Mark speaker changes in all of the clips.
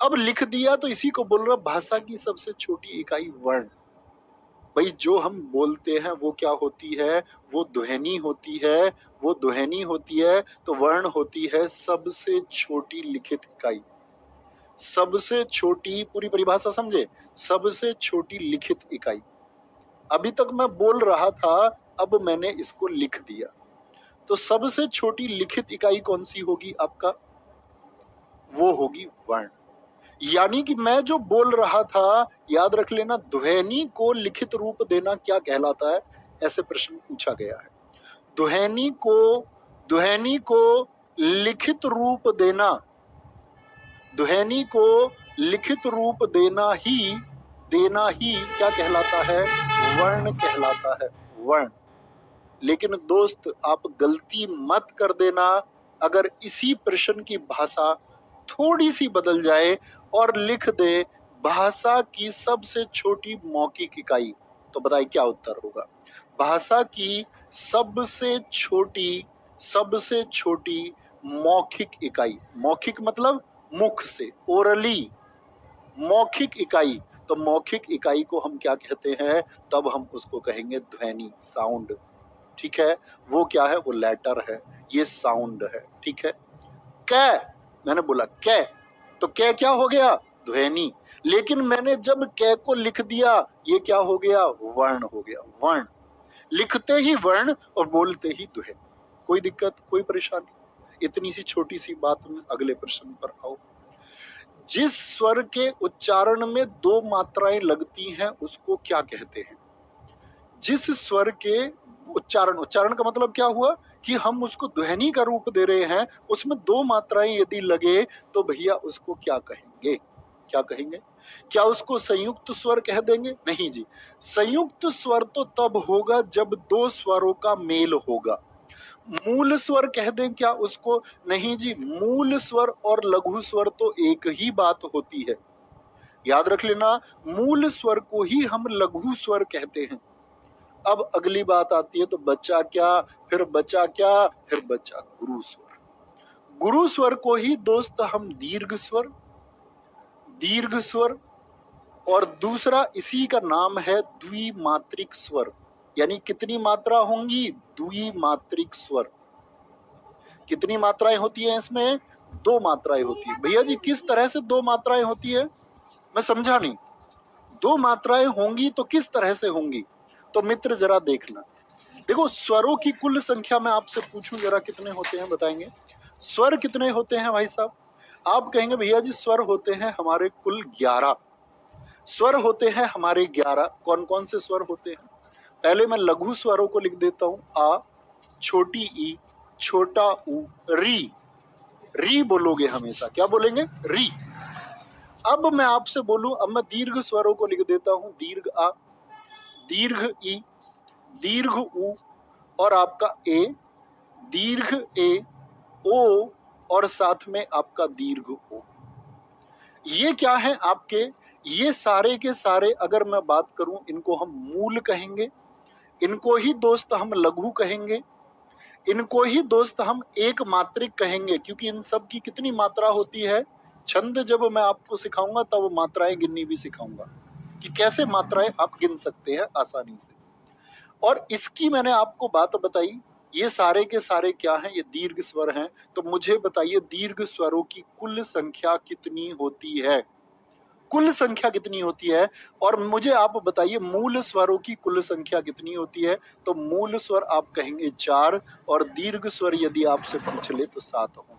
Speaker 1: अब लिख दिया तो इसी को बोल रहा भाषा की सबसे छोटी इकाई वर्ण। भाई जो हम बोलते हैं वो क्या होती है, वो ध्वनि होती है, वो ध्वनि होती है। तो वर्ण होती है सबसे छोटी लिखित इकाई, सबसे छोटी, पूरी परिभाषा समझे, सबसे छोटी लिखित इकाई। अभी तक मैं बोल रहा था, अब मैंने इसको लिख दिया, तो सबसे छोटी लिखित इकाई कौन सी होगी आपका, वो होगी वर्ण। यानी कि मैं जो बोल रहा था, याद रख लेना, ध्वनि को लिखित रूप देना क्या कहलाता है, ऐसे प्रश्न पूछा गया है। ध्वनि को लिखित रूप देना, ध्वनि को लिखित रूप देना ही क्या कहलाता है, वर्ण कहलाता है, वर्ण। लेकिन दोस्त आप गलती मत कर देना, अगर इसी प्रश्न की भाषा थोड़ी सी बदल जाए और लिख दे भाषा की सबसे छोटी मौखिक इकाई, तो बताइए क्या उत्तर होगा। भाषा की सबसे छोटी मौखिक इकाई, मौखिक मतलब मुख से, ओरली, मौखिक इकाई। तो मौखिक इकाई को हम क्या कहते हैं, तब हम उसको कहेंगे ध्वनि, साउंड। ठीक है, वो क्या है, वो लेटर है, ये साउंड है। ठीक है, कै, मैंने बोला कै, तो कै क्या हो गया, ध्वनि। लेकिन मैंने जब कै को लिख दिया, ये क्या हो गया, वर्ण हो गया, वर्ण। लिखते ही वर्ण और बोलते ही ध्वनि। कोई दिक्कत, कोई परेशानी, इतनी सी छोटी सी बात में अगले प्रश्न पर आओ। जिस स्वर के उच्चारण में दो मात्राएं लगती हैं उसको क्या कहते हैं। जिस स्वर के उच्चारण का मतलब क्या हुआ कि हम उसको ध्वनि का रूप दे रहे हैं, उसमें दो मात्राएं यदि लगे तो भैया उसको क्या कहेंगे, क्या कहेंगे। क्या उसको संयुक्त स्वर कह देंगे, नहीं जी। संयुक्त स्वर तो तब होगा जब दो स्वरों का मेल होगा। मूल स्वर कह दें क्या उसको, नहीं जी। मूल स्वर और लघु स्वर तो एक ही बात होती है, याद रख लेना। मूल स्वर को ही हम लघु स्वर कहते हैं। अब अगली बात आती है, तो बच्चा क्या, फिर बच्चा क्या, फिर बच्चा गुरु स्वर। गुरु स्वर को ही दोस्त हम दीर्घ स्वर, और दूसरा इसी का नाम है द्विमात्रिक स्वर। यानी कितनी मात्रा होंगी, द्विमात्रिक स्वर। कितनी मात्राएं होती हैं इसमें, दो मात्राएं होती है। भैया जी किस तरह से दो मात्राएं होती है, मैं समझा नहीं। दो मात्राएं होंगी तो किस तरह से होंगी, तो मित्र जरा देखना। देखो स्वरों की कुल संख्या मैं आपसे पूछूं जरा, कितने होते हैं बताएंगे, स्वर कितने होते हैं भाई साहब। आप कहेंगे भैया जी स्वर होते हैं हमारे कुल 11 स्वर होते हैं हमारे 11। कौन कौन से स्वर होते हैं, पहले मैं लघु स्वरों को लिख देता हूं। आ, छोटी ई, छोटा ऊ, री बोलोगे हमेशा, क्या बोलेंगे, री। अब मैं आपसे बोलूं, अब मैं दीर्घ स्वरों को लिख देता हूं। दीर्घ आ, दीर्घ ई, दीर्घ ऊ, और आपका ए, दीर्घ ए, ओ, और साथ में आपका दीर्घ ओ। ये क्या है आपके, ये सारे के सारे अगर मैं बात करूं, इनको हम मूल कहेंगे, इनको ही दोस्त हम लघु कहेंगे, इनको ही दोस्त हम एक मात्रिक कहेंगे। क्योंकि इन सब की कितनी मात्रा होती है, छंद जब मैं आपको सिखाऊंगा तब मात्राएं गिननी भी सिखाऊंगा कि कैसे मात्राएं आप गिन सकते हैं आसानी से। और इसकी मैंने आपको बात बताई, ये सारे के सारे क्या हैं, ये दीर्घ स्वर हैं। तो मुझे बताइए दीर्घ स्वरों की कुल संख्या कितनी होती है, कुल संख्या कितनी होती है। और मुझे आप बताइए मूल स्वरों की कुल संख्या कितनी होती है। तो मूल स्वर आप कहेंगे 4, और दीर्घ स्वर यदि आपसे पूछ ले तो 7 होंगे।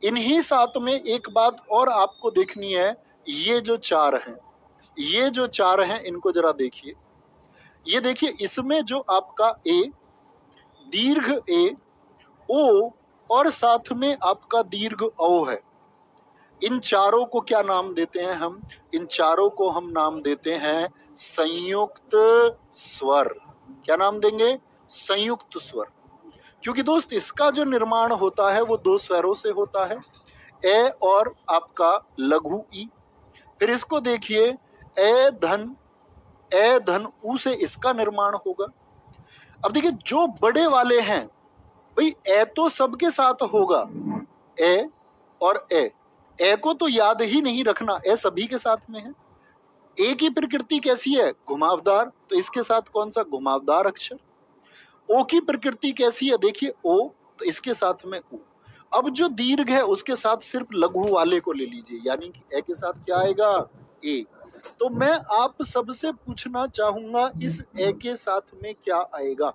Speaker 1: इन्हीं 7 में एक बात और आपको देखनी है, ये जो 4 हैं, ये जो 4 हैं इनको जरा देखिए। ये देखिए, इसमें जो आपका ए, दीर्घ ए, ओ, और साथ में आपका दीर्घ औ है, इन चारों को क्या नाम देते हैं हम, इन चारों को हम नाम देते हैं संयुक्त स्वर। क्या नाम देंगे, संयुक्त स्वर। क्योंकि दोस्त इसका जो निर्माण होता है वो दो स्वरों से होता है, ए और आपका लघु ई। फिर इसको देखिए, ए धन ऊ से इसका निर्माण होगा। अब देखिए जो बड़े वाले हैं, भाई ए तो सबके साथ होगा, ए और ए, ए को तो याद ही नहीं रखना, ए सभी के साथ में है। ए की प्रकृति कैसी है? घुमावदार, तो इसके साथ कौन सा? घुमावदार अक्षर। ओ की प्रकृति कैसी है? देखिए ओ, तो इसके साथ में ऊ। अब जो दीर्घ है उसके साथ सिर्फ लघु वाले को ले लीजिए, यानी कि ए के साथ क्या आएगा? ए। तो मैं आप सबसे पूछना चाहूंगा इस ए के साथ में क्या आएगा?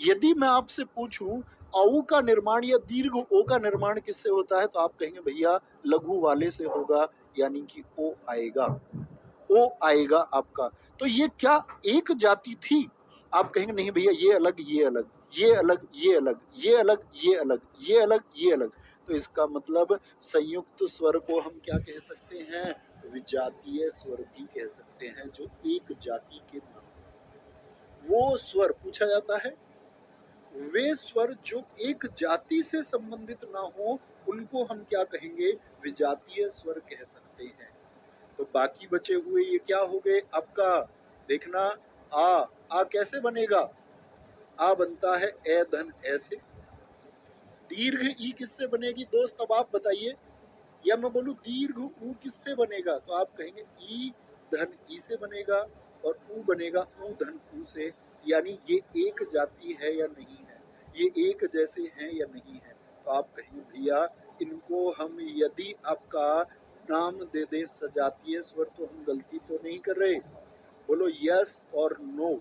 Speaker 1: यदि मैं आपसे पूछूं औ का निर्माण या दीर्घ ओ का निर्माण किससे होता है, तो आप कहेंगे भैया लघु वाले से होगा, यानी कि ओ आएगा। ओ आएगा आपका। तो ये क्या एक जाति थी? आप कहेंगे नहीं भैया, ये अलग, ये अलग, ये अलग, ये अलग, ये अलग, ये अलग, ये अलग, ये अलग। तो इसका मतलब संयुक्त स्वर को हम क्या कह सकते हैं? विजातीय स्वर भी कह सकते हैं, जो एक जाति के नाम। वो स्वर पूछा जाता है, वे स्वर जो एक जाति से संबंधित ना हो उनको हम क्या कहेंगे? विजातीय स्वर कह सकते हैं। तो बाकी बचे हुए ये क्या हो गए आपका? देखना, आ कैसे बनेगा? आ बनता है ए धन ऐसे। दीर्घ ई किससे बनेगी दोस्त? अब आप बताइए, या मैं बोलूं दीर्घ ऊ किससे बनेगा? तो आप कहेंगे ई धन ई से बनेगा और ऊ बनेगा ऊ धन ऊ से। यानी ये एक जाति है या नहीं है, ये एक जैसे हैं या नहीं है? तो आप कहेंगे भैया इनको हम यदि आपका नाम दे दें सजातीय स्वर तो हम गलती तो नहीं कर रहे? बोलो यस और नो।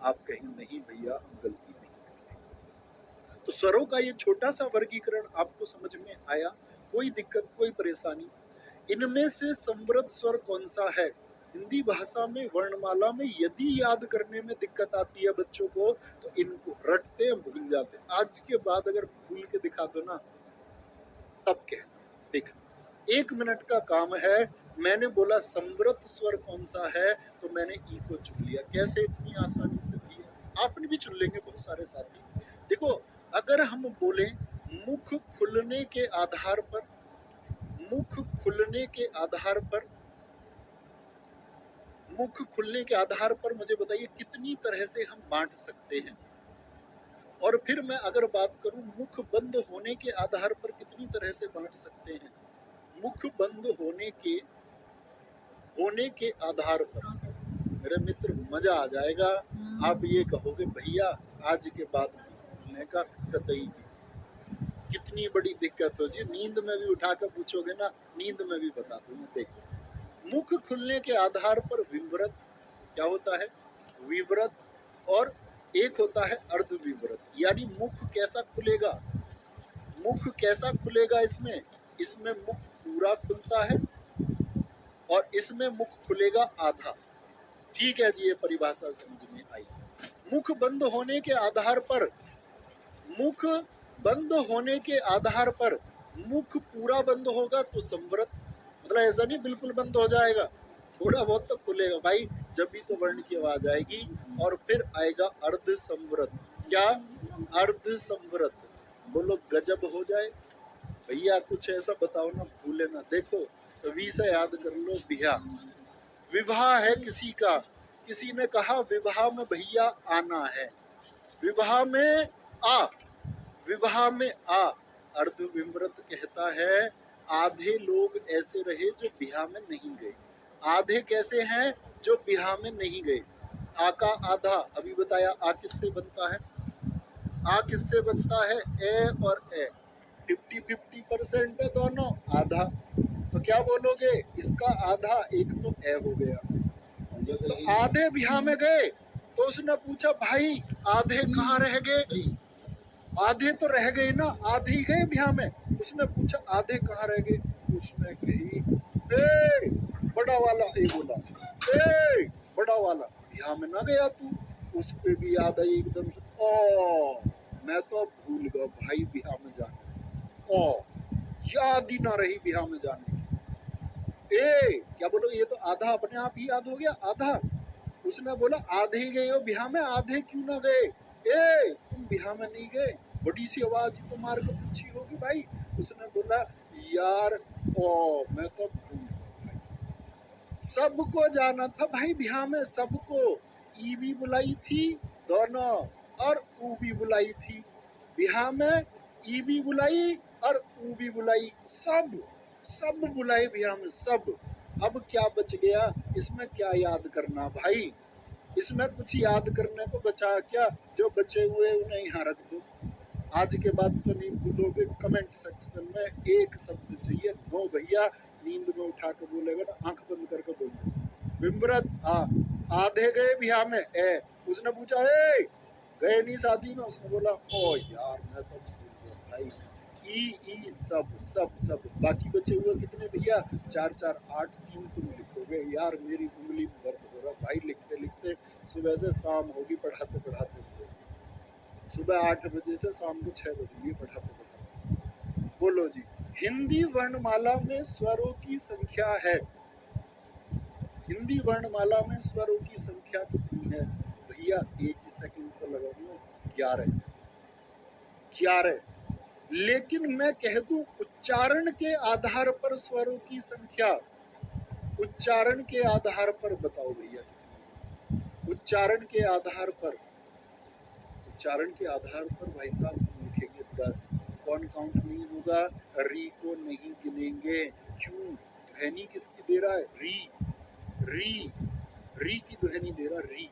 Speaker 1: आप कहेंगे नहीं भैया हम गलती नहीं कर रहे। तो स्वरों का ये छोटा सा वर्गीकरण आपको समझ में आया? कोई दिक्कत, कोई परेशानी? इनमें से समृद्ध स्वर कौन सा है? हिंदी भाषा में वर्णमाला में यदि याद करने में दिक्कत आती है बच्चों को, तो इनको रटते हैं, भूल जाते हैं। आज के बाद अगर भूल के दिखा दो ना, तब कहना। देख, 1 मिनट का काम है। मैंने बोला समृद्ध स्वर कौन सा है, तो मैंने ई को चुन लिया। कैसे? इतनी आसानी से भी है। आपने भी चुन लेंगे बहुत सारे साथी। देखो, अगर हम बोले मुख खुलने के आधार पर, मुख खुलने के आधार पर, मुख खुलने के आधार पर मुझे बताइए कितनी तरह से हम बांट सकते हैं? और फिर मैं अगर बात करूं मुख बंद होने के आधार पर कितनी तरह से बांट सकते हैं? मुख बंद होने के आधार पर मेरे मित्र मजा आ जाएगा। आप ये कहोगे भैया आज के बाद भूलने का कतई नहीं। कितनी बड़ी दिक्कत हो जी, नींद में भी उठा कर पूछोगे ना, नींद में भी बता दूंगा। देखो, मुख खुलने के आधार पर विवृत क्या होता है? विवृत, और एक होता है अर्धविवृत। यानी मुख कैसा खुलेगा? मुख कैसा खुलेगा इसमें मुख पूरा खुलता है और इसमें मुख खुलेगा आधा। ठीक है जी, ये परिभाषा समझ में आई। मुख बंद होने के आधार पर, मुख बंद होने के आधार पर मुख पूरा बंद होगा तो संवृत। मतलब ऐसा नहीं बिल्कुल बंद हो जाएगा, थोड़ा बहुत तो खुलेगा भाई, जब भी तो वर्ण की आवाज आएगी। और फिर आएगा अर्ध संवृत। क्या? अर्ध संवृत। बोलो गजब हो जाए भैया, कुछ ऐसा बताओ ना, भूले ना। देखो, तो वी से याद कर लो, बिहा। विवाह है किसी का, किसी ने कहा विवाह में भैया आना है। विवाह में आ, विवाह में आ। अर्धविमृत कहता है आधे लोग ऐसे रहे जो बिहा में नहीं गए। आधे कैसे हैं? जो बिहा में नहीं गए। आ का आधा अभी बताया। आ किससे बनता है? आ किससे बनता है? ए और ए 50-50% है दोनों, आधा। तो क्या बोलोगे? इसका आधा, एक तो ए हो गया। तो आधे बिहा में गए, तो उसने पूछा भाई आधे कहाँ रह गए? आधे तो रह गए ना, आधे ही गए बिहा में। उसने पूछा आधे कहाँ रह गए? उसने कही ए बड़ा वाला, ए बोला ए बड़ा वाला, बिहा में ना गया तू? उस पे भी याद आई एकदम से, ओ मैं तो भूल गया भाई बिहा में जाने, ओ याद ही ना रही बिहा में जाने की। ए क्या बोलो, ये तो आधा अपने आप ही याद हो गया, आधा। उसने बोला आधे ही गए हो बिहा में, आधे क्यों ना गए? ए तुम बिहा में नहीं गए? बड़ी सी आवाज तो मार कर पूछी होगी भाई। उसने बोला यार ओ मैं तो भूल गया। सबको जाना था भाई बिहा में, सबको। ई भी बुलाई थी दोनों और ऊ भी बुलाई थी। बिहा में ई भी बुलाई और ऊ भी बुलाई, सब सब बुलाए भैया हमें सब। अब क्या बच गया इसमें, क्या याद करना भाई, इसमें कुछ याद करने को बचा क्या? जो बचे हुए उन्हें यहाँ रख दो। आज के बाद तो नहीं भूलोगे। कमेंट सेक्शन में एक शब्द चाहिए, नो भैया। नींद में उठा के बोलेगा ना, आंख बंद करके बोलेगा विमृत आधे गए बिहार में। उसने पूछा गए नहीं शादी में? उसने बोला ओ यार मैं तो भूल गया भाई। ई सब सब सब बाकी बचे हुए कितने भैया? 4 4 8 3 तुम लिखोगे यार, मेरी उंगली में दर्द हो रहा भाई लिखते लिखते। सुबह से शाम होगी पढ़ाते पढ़ाते, सुबह 8 बजे से शाम को 6 बजे पढ़ाते पढ़ाते। बोलो जी, हिंदी वर्णमाला में स्वरों की संख्या है, हिंदी वर्णमाला में स्वरों की संख्या कितनी है भैया? एक ही सेकंड तो लगाऊंगा, 11 11। लेकिन मैं कह दूं उच्चारण के आधार पर स्वरों की संख्या, उच्चारण के आधार पर बताओ भैया, उच्चारण के आधार पर, उच्चारण के आधार पर भाई साहब लिखेंगे 10। कौन काउंट नहीं होगा? री को नहीं गिनेंगे। क्यों? ध्वनि किसकी दे रहा है? री री री की ध्वनि दे रहा री,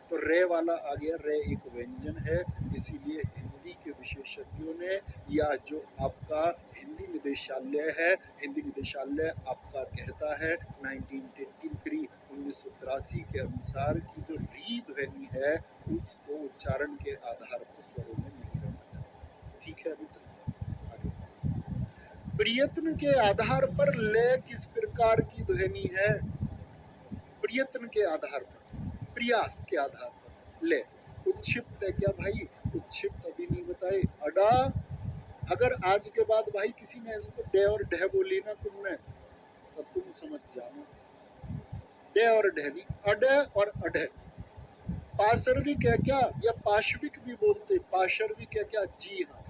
Speaker 1: तो रे वाला आ गया। रे एक व्यंजन है, इसीलिए हिंदी के विशेषज्ञों ने, या जो आपका हिंदी निदेशालय है, हिंदी निदेशालय आपका कहता है 1983 के अनुसार की जो री ध्वनि है उसको उच्चारण के आधार पर स्वरों में नहीं रखा। ठीक है मित्र, आगे। प्रयत्न के आधार पर ले किस प्रकार की ध्वनि है? प्रयत्न के आधार पर, प्रयास के आधार पर ले। उच्छिप्त है क्या भाई? उच्छिप्त अभी नहीं बताए। अडा, अगर आज के बाद भाई किसी ने इसको डे और ढह बोली ना तुमने, तो तुम समझ जाना डे और ढह नहीं, अडे और अढे। पाशर्विक है क्या? या पाशविक भी बोलते, पाशर्विक है क्या? जी हाँ।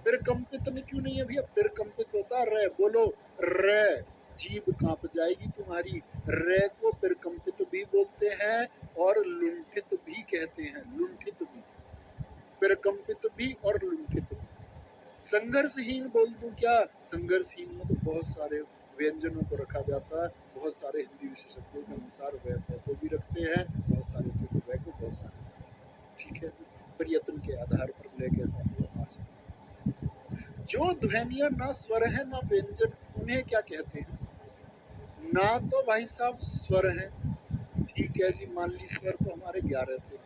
Speaker 1: प्रकंपित ने क्यों नहीं है भैया? प्रकंपित होता रे, बोलो रे, जीभ कांप जाएगी तुम्हारी। रे को प्रकंपित भी बोलते हैं और लुंठित भी कहते हैं, लुंठित भी, प्रकंपित भी और लुंठित भी। संघर्षहीन बोल दूं क्या? संघर्षहीन में तो बहुत सारे व्यंजनों को रखा जाता है, बहुत सारे हिंदी विशेषज्ञों के अनुसार वह को भी रखते हैं, बहुत सारे सिर्फ वह को, बहुत सारे। ठीक है, प्रयत्न के आधार पर ले कैसा हुआ? जो ध्वनियां ना स्वर है ना व्यंजन, उन्हें क्या कहते हैं? ना तो भाई साहब स्वर है, ठीक है जी, मान ली स्वर तो हमारे 11 थे,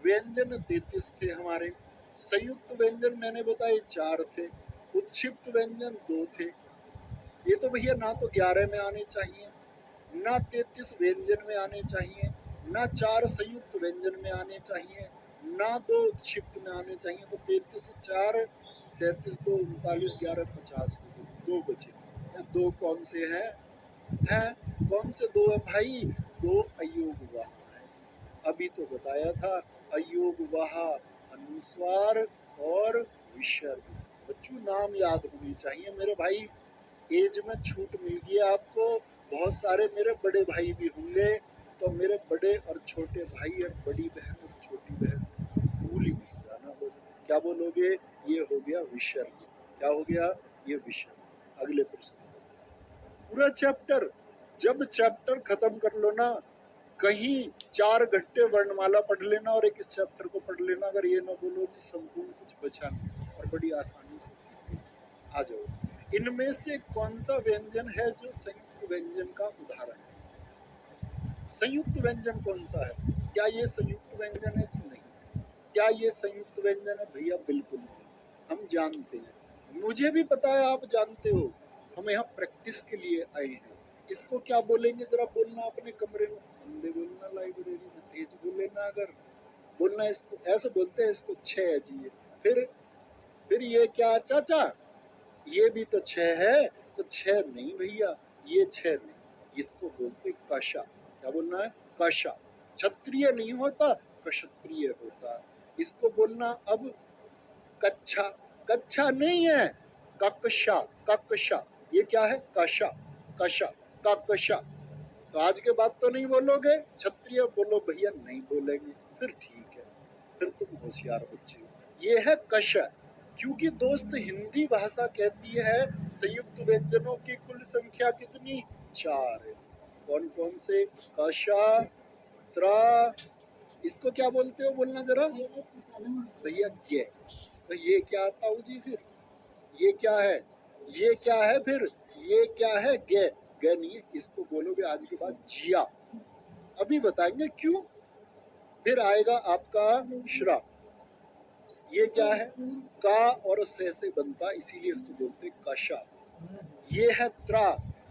Speaker 1: व्यंजन 33 थे हमारे, संयुक्त व्यंजन मैंने बताए 4 थे, उत्क्षिप्त व्यंजन 2 थे। ये तो भैया ना तो 11 में आने चाहिए, ना 33 व्यंजन में आने चाहिए, ना 4 संयुक्त व्यंजन में आने चाहिए, ना 2 उत्क्षिप्त में आने चाहिए। तो 33 4 37 2 39 11 50 दो बचे। 2 कौन से हैं? कौन से 2 है भाई? 2 अयोग वाह है, अभी तो बताया था। अयोग वाह, अनुस्वार और विसर्ग। बच्चों नाम याद होनी चाहिए मेरे भाई। एज में छूट मिल गया आपको, बहुत सारे मेरे बड़े भाई भी होंगे, तो मेरे बड़े और छोटे भाई और बड़ी बहन और छोटी बहन भूल ही नहीं जाना बस। क्या बोलोगे? ये हो गया विसर्ग। क्या हो गया? ये विसर्ग। अगले प्रश्न। पूरा चैप्टर, जब चैप्टर खत्म कर लो ना, कहीं 4 घंटे वर्णमाला पढ़ लेना और एक इस चैप्टर को पढ़ लेना, अगर ये ना बोलो कि संपूर्ण कुछ बचा नहीं, और बड़ी आसानी से सीख आ जाओ। इनमें से कौन सा व्यंजन है जो संयुक्त व्यंजन का उदाहरण है? संयुक्त व्यंजन कौन सा है? क्या ये संयुक्त व्यंजन है? जी नहीं। क्या ये संयुक्त व्यंजन है? भैया बिल्कुल नहीं, हम जानते हैं, मुझे भी पता है आप जानते हो, हम यहाँ प्रैक्टिस के लिए आए हैं। इसको क्या बोलेंगे जरा बोलना अपने कमरे में, बंदे बोलना लाइब्रेरी में, तेज बोलेना, अगर बोलना इसको ऐसे बोलते हैं, इसको 6 है जी। फिर ये क्या चाचा, ये भी तो 6 है, तो 6 नहीं भैया, ये 6 नहीं, इसको बोलते कशा। क्या बोलना है? कशा। क्षत्रिय नहीं होता, क्षत्रिय होता। इसको बोलना अब कच्छा, कच्छा नहीं है, कक्षा, कक्षा। ये क्या है? कशा, कशा, कक्षा। तो आज के बाद तो नहीं बोलोगे क्षत्रिय? बोलो भैया नहीं बोलेंगे, फिर ठीक है, फिर तुम होशियार बच्चे हो। ये है कश, क्योंकि दोस्त हिंदी भाषा कहती है संयुक्त व्यंजनों की कुल संख्या कितनी, 4 है। कौन कौन से, कशा, त्रा, इसको क्या बोलते हो बोलना जरा भैया, ये तो ये क्या आता हो जी फिर, ये क्या है, ये क्या है फिर, ये क्या है, गे, गे नहीं है, इसको बोलोगे आज के बाद जिया। अभी बताएंगे क्यों। फिर आएगा आपका श्रा, ये क्या है, का और से बनता, इसीलिए इसको बोलते हैं कशा। ये है त्रा,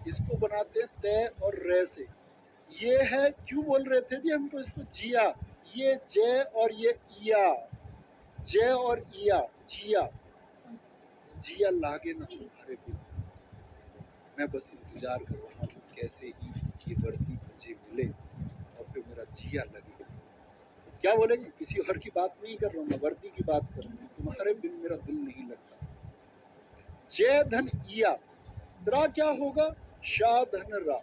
Speaker 1: इसको बनाते हैं तय और रे से। ये है, क्यों बोल रहे थे जी हमको इसको जिया, ये जय और ये इया, जय और इया, जिया, जिया लागे ना तुम्हारे बिन। मैं बस इंतजार कर रहा हूँ कैसे ही ये वर्दी मुझे मिले और फिर मेरा जिया लगे। क्या बोलेंगे, किसी और की बात नहीं कर रहा हूँ मैं, वर्दी की बात कर रहा हूँ, तुम्हारे बिन मेरा दिल नहीं लगता। जय धन इया, त्रा क्या होगा, शाह धन रा।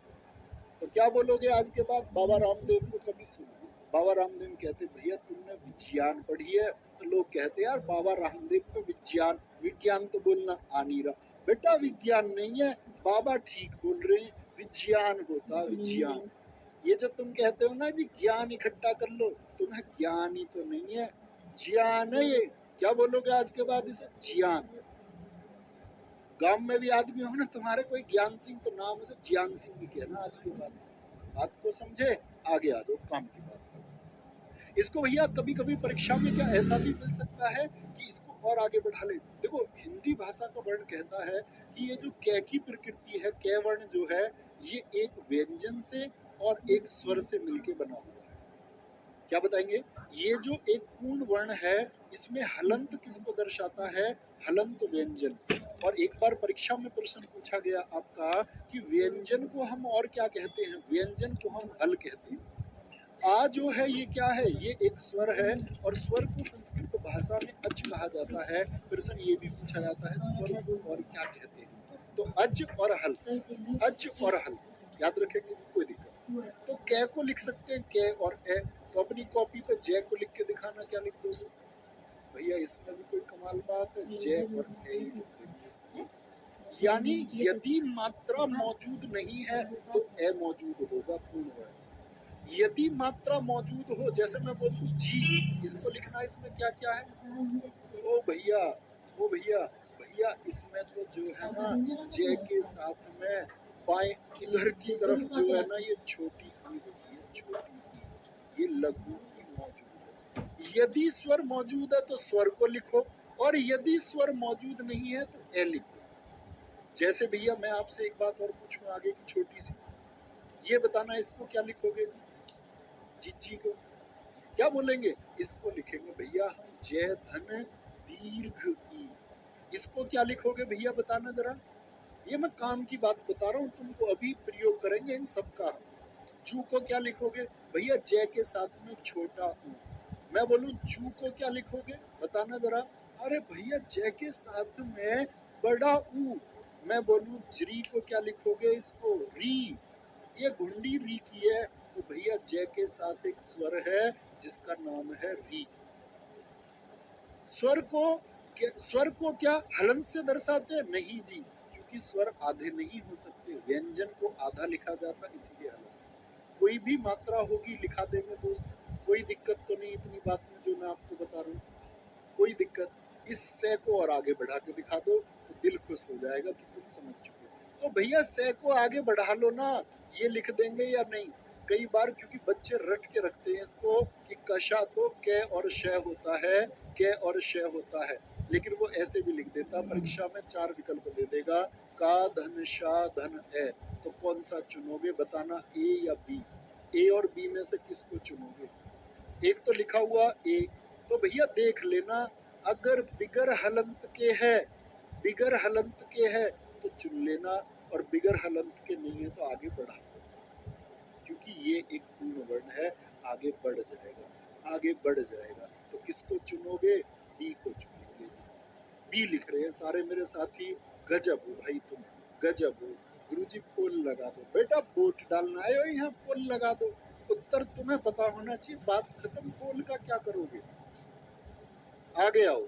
Speaker 1: तो क्या बोलोगे आज के बाद, बाबा रामदेव को कभी सुनो, बाबा रामदेव कहते भैया तुमने विज्ञान पढ़ी है, तो लोग कहते यार बाबा रामदेव को विज्ञान, विज्ञान तो बोलना आ नहीं रहा। बेटा विज्ञान नहीं है, बाबा ठीक बोल रहे हैं, विज्ञान होता विज्ञान। ये जो तुम कहते हो ना जी ज्ञान इकट्ठा कर लो, तुम्हें ज्ञान ही तो नहीं है, ज्ञान है ये। क्या बोलोगे आज के बाद इसे, ज्ञान। गांव में भी आदमी हो ना तुम्हारे कोई ज्ञान सिंह, तो नाम उसे ज्ञान सिंह भी कहना आज के बाद। बात को समझे, आगे आ जाओ काम की बात करो। इसको भैया कभी कभी परीक्षा में क्या ऐसा भी मिल सकता है कि इसको और आगे बढ़ा ले। देखो हिंदी भाषा का वर्ण कहता है कि ये जो कै की प्रकृति है, कै वर्ण जो है, ये एक व्यंजन से और एक स्वर से मिलके बना हुआ है। क्या बताएंगे, ये जो एक पूर्ण वर्ण है, इसमें हलंत किसको दर्शाता है, हलंत व्यंजन। और एक बार परीक्षा में प्रश्न पूछा गया आपका कि व्यंजन को हम और क्या कहते हैं, व्यंजन को हम हल कहते हैं। आ जो है ये क्या है, ये एक स्वर है, और स्वर को संस्कृत भाषा में अच कहा जाता है। प्रश्न ये भी पूछा जाता है स्वर को और क्या कहते हैं, तो अज और हल, अज और हल याद रखेंगे, कोई दिक्कत। तो कै को लिख सकते हैं कै और ए, तो अपनी कॉपी पे जय को लिख के दिखाना, क्या लिख दोगे भैया, इसमें भी कोई कमाल बात है, जय और ए ही लिख देंगे इसमें। यानी यदि मात्रा मौजूद नहीं है तो ए मौजूद होगा पूर्ण वर्ण। यदि मात्रा मौजूद हो, जैसे मैं बोलूं जी, इसको लिखना, इसमें क्या क्या है, ओ भैया, ओ भैया, भैया इसमें तो जो है ना जय के साथ में बाएं इधर की तरफ जो है ना ये छोटी ई होती है, छोटी ई, ये लघु ई मौजूद है। यदि स्वर मौजूद है तो स्वर को लिखो, और यदि स्वर मौजूद नहीं है तो ए लिखो। जैसे भैया मैं आपसे एक बात और पूछूं आगे की छोटी सी, ये बताना इसको क्या लिखोगे, जी को क्या बोलेंगे, इसको लिखेंगे भैया हम जय धन दीर्घ ई। इसको क्या लिखोगे भैया बताना जरा, ये मैं काम की बात बता रहा हूँ तुमको, अभी प्रयोग करेंगे इन सब का। जू को क्या लिखोगे भैया, जय के साथ में छोटा ऊ। मैं बोलूं जू को क्या लिखोगे बताना जरा, अरे भैया जय के साथ में बड़ा ऊ। मैं बोलूं जरी को क्या लिखोगे, इसको री, ये घुंडी री की है, तो भैया जय के साथ एक स्वर है जिसका नाम है री। स्वर को क्या हलंत से दर्शाते हैं, नहीं जी, क्योंकि स्वर आधे नहीं हो सकते, व्यंजन को आधा लिखा जाता इसीलिए हलंत से। कोई भी मात्रा होगी लिखा देंगे दोस्त, कोई दिक्कत तो नहीं इतनी बात में जो मैं आपको बता रहा हूँ, कोई दिक्कत। इस से को और आगे बढ़ा के दिखा दो तो दिल खुश हो जाएगा कि तुम समझ चुके। तो भैया से को आगे बढ़ा लो ना, ये लिख देंगे या नहीं। कई बार क्योंकि बच्चे रट के रखते हैं इसको कि कशा तो कै और शय होता है, कै और शय होता है, लेकिन वो ऐसे भी लिख देता, परीक्षा में 4 विकल्प दे देगा, का धन शा धन ए, तो कौन सा चुनोगे बताना, ए या बी। ए और बी में से किसको चुनोगे, एक तो लिखा हुआ ए, तो भैया देख लेना, अगर बिगर हलंत के है, बिगर हलंत के है तो चुन लेना, और बिगर हलंत के नहीं है तो आगे बढ़ा, क्योंकि ये एक पूर्ण वर्ण है, आगे बढ़ जाएगा, आगे बढ़ जाएगा। तो किसको चुनोगे, बी को चुनोगे। बी लिख रहे हैं सारे मेरे साथी, गजब हो भाई तुम, गजब हो। गुरुजी पोल लगा दो, बेटा वोट डालना आए हो यहाँ, पोल लगा दो। उत्तर तुम्हें पता होना चाहिए, बात खत्म, पोल का क्या करोगे। आगे आओ,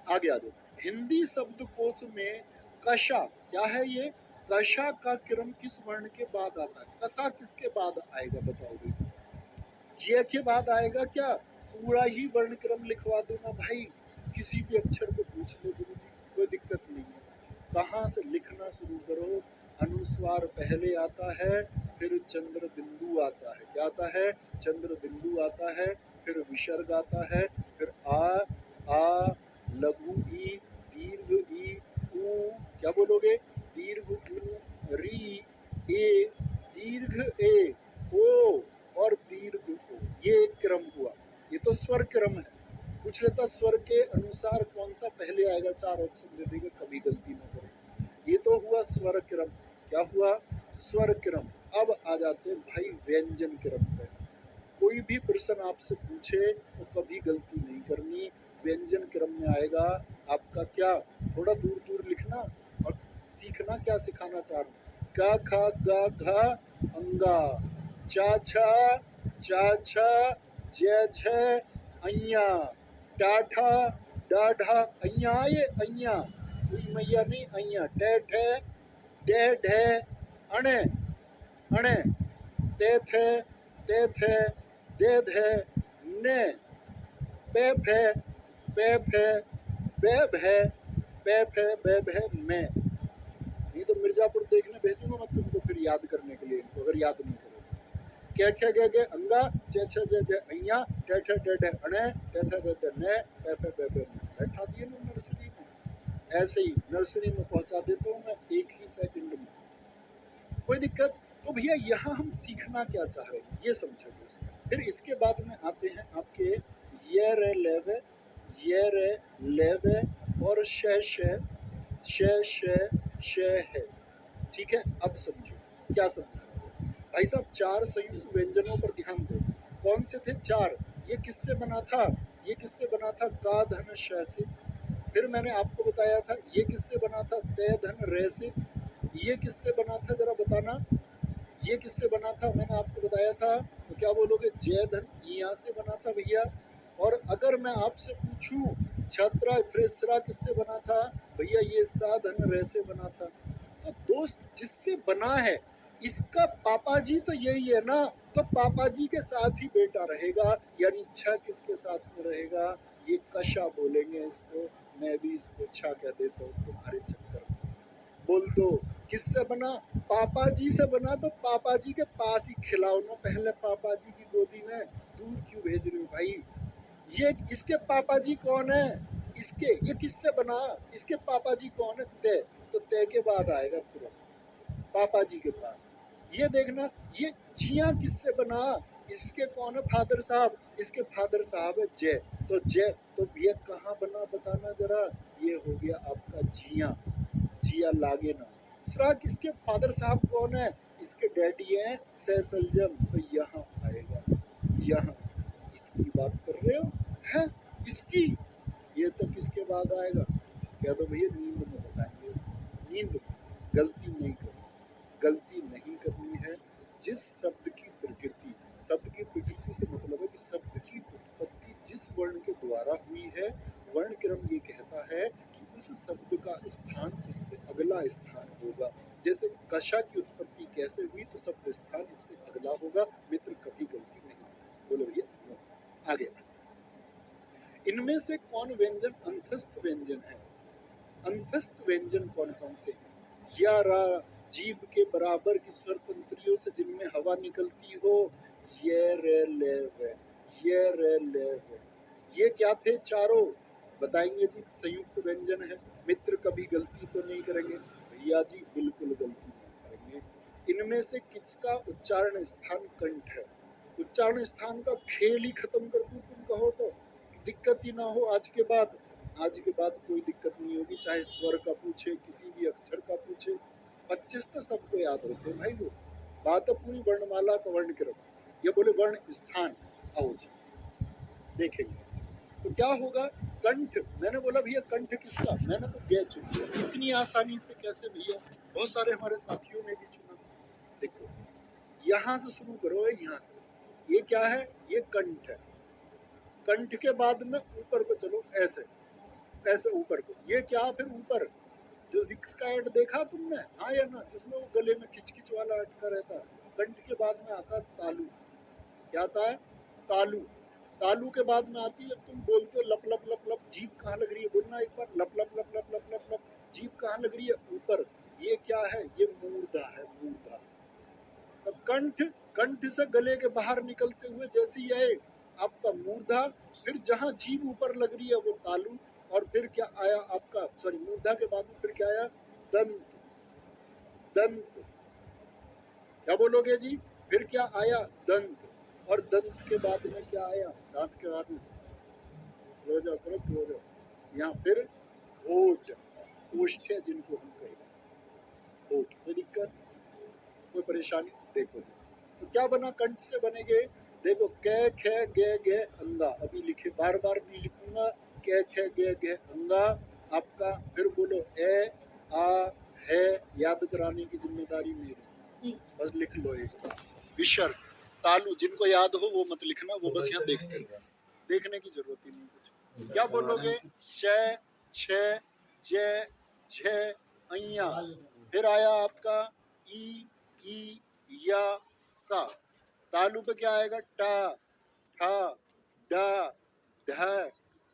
Speaker 1: आगे आ जाओ। हिंदी शब्दकोश में कशा क्या है? ये कशा का क्रम किस वर्ण के बाद आता है? कशा किसके बाद आएगा बताओ भाई? ये के बाद आएगा क्या? पूरा ही वर्ण क्रम लिखवा दो ना भाई, किसी भी अक्षर को पूछ लो गुरु जी, कोई दिक्कत नहीं है। कहाँ से लिखना शुरू करो? अनुस्वार पहले आता है, फिर चंद्र बिंदु आता है। क्या आता है? चंद्र बिंदु आता है, फिर विसर्ग आता है, फिर आ लघु ई, दीर्घ ई, ऊ, क्या बोलोगे? दीर्घ ऊ, री, ए, दीर्घ ए, ओ और दीर्घ ओ। ये एक क्रम हुआ। ये तो स्वर क्रम है। पूछ लेता स्वर के अनुसार कौन सा पहले आएगा, 4 ऑप्शन दे देगा, कभी गलती ना करें। ये तो हुआ स्वर क्रम। क्या हुआ? स्वर क्रम। अब आ जाते हैं भाई व्यंजन क्रम पे। कोई भी प्रश्न आपसे पूछे तो कभी गलती नहीं करनी। व्यंजन क्रम में आएगा आपका क्या? थोड़ा दूर दूर लिखना और सीखना। क्या सिखाना चाह रहा हूँ? क ख ग घ अंगा, चा छा, चा छा, जय झ अइया, टाठा डाढ़ा। अइया ये अइया, कोई मैया नहीं। अइया टै ठै, डे ढै, अणे अणे, ते थे, ते थे, दे धे, ने, पे फे, पे फे, बे भे, पे फे, बे भे, में। नहीं तो मिर्जापुर देखने भेजूंगा मैं तुमको फिर याद करने के लिए इनको, अगर याद नहीं करोगे। क्या क्या गे गे अंगा, चे छे जे जे अइया, टे ठे डे ढे अणे, ते थे दे दे ने, पे फे बे बे में। बैठा दिए ना नर्सरी में। ऐसे ही नर्सरी में पहुंचा देता हूँ मैं एक ही सेकंड में, कोई दिक्कत। तो भैया यहाँ हम सीखना क्या चाह रहे हैं ये समझो दोस्तों। फिर इसके बाद में आते हैं आपके ये रे लेवे, ये रे लेवे और श है। ठीक है, अब समझो क्या समझा रहा हूं। भाई साहब 4 संयुक्त व्यंजनों पर ध्यान दो। कौन से थे 4? ये किससे बना था? ये किससे बना था? का धन श से। फिर मैंने आपको बताया था ये किससे बना था? तय धन रे से। ये किससे बना था जरा बताना? ये किससे बना था? मैंने आपको बताया था। तो क्या बोलोगे? जय धन यहाँ से बना था भैया। और अगर मैं आपसे पूछूं छत्रा फ्रेसरा किससे बना था? भैया ये साधन रे से बना था। तो दोस्त जिससे बना है इसका पापा जी तो यही है ना, तो पापा जी के साथ ही बेटा रहेगा। यानी छ किसके साथ में रहेगा? ये कशा बोलेंगे इसको। मैं भी इसको छ कह देता हूँ तुम्हारे चक्कर में। बोल दो किससे बना? पापा जी से बना। तो पापा जी के पास ही खिलाओ ना पहले, पापा जी की गोदी में। दूर क्यों भेज रहे हो भाई? ये इसके पापा जी कौन है? इसके ये किससे बना? इसके पापा जी कौन है? तय। तो तय के बाद आएगा तुरंत पापा जी के पास। ये देखना ये जिया किससे बना? इसके कौन है फादर साहब? इसके फादर साहब है जय। तो जय तो भैया कहाँ बना बताना जरा? ये हो गया आपका जिया, जिया लागे ना। सरा किसके फादर साहब कौन है? इसके डैडी हैं सैसलजम। तो यहाँ आएगा, यहाँ इसकी बात कर रहे हो है? इसकी ये तो किसके बाद आएगा? क्या तो भैया नींद में बताएंगे। नींद में गलती नहीं करनी, गलती नहीं करनी है। जिस शब्द की प्रकृति, शब्द की प्रकृति से मतलब है कि शब्द की उत्पत्ति जिस वर्ण के द्वारा हुई है, वर्ण क्रम ये कहता है कि उस शब्द का स्थान उससे अगला स्थान होगा। जैसे कशा की उत्पत्ति कैसे हुई? तो शब्द स्थान इससे अगला होगा। मित्र कभी गलती नहीं। बोलो भैया आगे। इनमें से कौन व्यंजन अंतस्थ व्यंजन है? अंतस्थ व्यंजन कौन कौन से हैं? या रा जीभ के बराबर की स्वर तंत्रियों से जिनमें हवा निकलती हो। ये रे ले वे, ये रे ले वे। ये क्या थे चारों? बताएंगे जी। संयुक्त व्यंजन है। मित्र कभी गलती तो नहीं करेंगे? भैया जी बिल्कुल गलती नहीं करेंगे। इनमें से किसका उच्चारण स्थान कंठ है? उच्चारण स्थान का खेल ही खत्म कर दूं तुम कहो तो, दिक्कत ही ना हो आज के बाद। आज के बाद कोई दिक्कत नहीं होगी, चाहे स्वर का पूछे, किसी भी अक्षर का पूछे। 25 तो सबको याद होते हैं भाई। वो बात है पूरी वर्णमाला का वर्ण क्रम। ये बोले वर्ण स्थान। आओ जी देखेंगे तो क्या होगा? कंठ। मैंने बोला भैया कंठ किसका? मैंने तो गया चुन लिया इतनी आसानी से। कैसे भैया? बहुत सारे हमारे साथियों ने भी चुना। देखो यहाँ से शुरू करो, यहाँ से। ये क्या है? ये कंठ है। कंठ के बाद में ऊपर को चलो ऐसे। ऐसे ऊपर को, ये क्या फिर ऊपर जो विक्स का ऐड देखा तुमने, हाँ या ना, जिसमें वो गले में खिच खिच वाला अटका रहता है। कंठ के बाद में आता है तालु, क्या आता है, तालु। तालु के बाद में आती है, तुम बोलते हो लप लप लप लप, जीभ कहाँ लग रही है, बोलना एक बार, लप लप लप लप लप लप लप, जीभ कहाँ लग रही है, ऊपर। ये क्या है, ये मूर्धा है, मूर्धा। तो कंठ, कंठ से गले के बाहर निकलते हुए जैसे ही आए आपका मूर्धा, फिर जहां जीभ ऊपर लग रही है वो तालु, और फिर क्या आया आपका, सॉरी, मूर्धा के बाद में फिर क्या आया, दंत। दंत, क्या बोलोगे जी, फिर क्या आया, दंत। और दंत के बाद में क्या आया, दांत के बाद में, क्लोज अप करो, क्लोज अप। यहाँ फिर होठ, ओष्ठ्य जिनको हम कहेंगे, होठ। कोई दिक्कत, कोई परेशानी, देखो जी। तो क्या बना, कंठ से बनेंगे, देखो, कै खे गे गे अंगा, अभी लिखे, बार बार भी लिखूंगा, कै खे गे गे अंगा आपका। फिर बोलो ए आ है, याद कराने की जिम्मेदारी मेरी, बस लिख लो एक बार। विसर्ग, तालु, जिनको याद हो वो मत लिखना, वो बस यहाँ देखते रहो, देखने की जरूरत ही नहीं कुछ। क्या बोलोगे, च छ ज झ अइया, फिर आया आपका ई या सा। तालु पे क्या आएगा, टा ठा डा ढ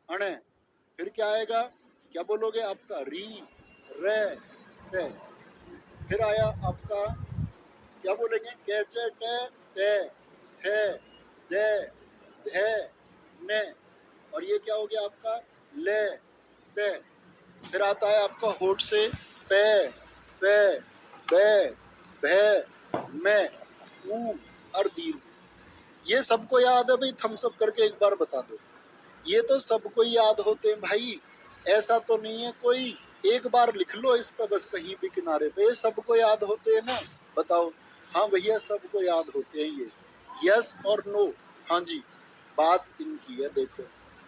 Speaker 1: अण। फिर क्या आएगा, क्या बोलोगे आपका, री रे से। फिर आया आपका, क्या बोलेंगे, कैचे टे ते थे दे धे ने। और ये क्या हो गया आपका, ले से। फिर आता है आपका होठ से, पे पे बे भे में ऊ और दीर्घ। ये सबको याद है भाई, थम्स अप करके एक बार बता दो। ये तो सबको याद होते हैं भाई, ऐसा तो नहीं है कोई, एक बार लिख लो इस पे बस कहीं भी किनारे पे, ये सबको याद होते हैं ना, बताओ। हाँ भैया, सबको याद होते हैं ये, यस और नो, हाँ जी, बात इनकी है। देखो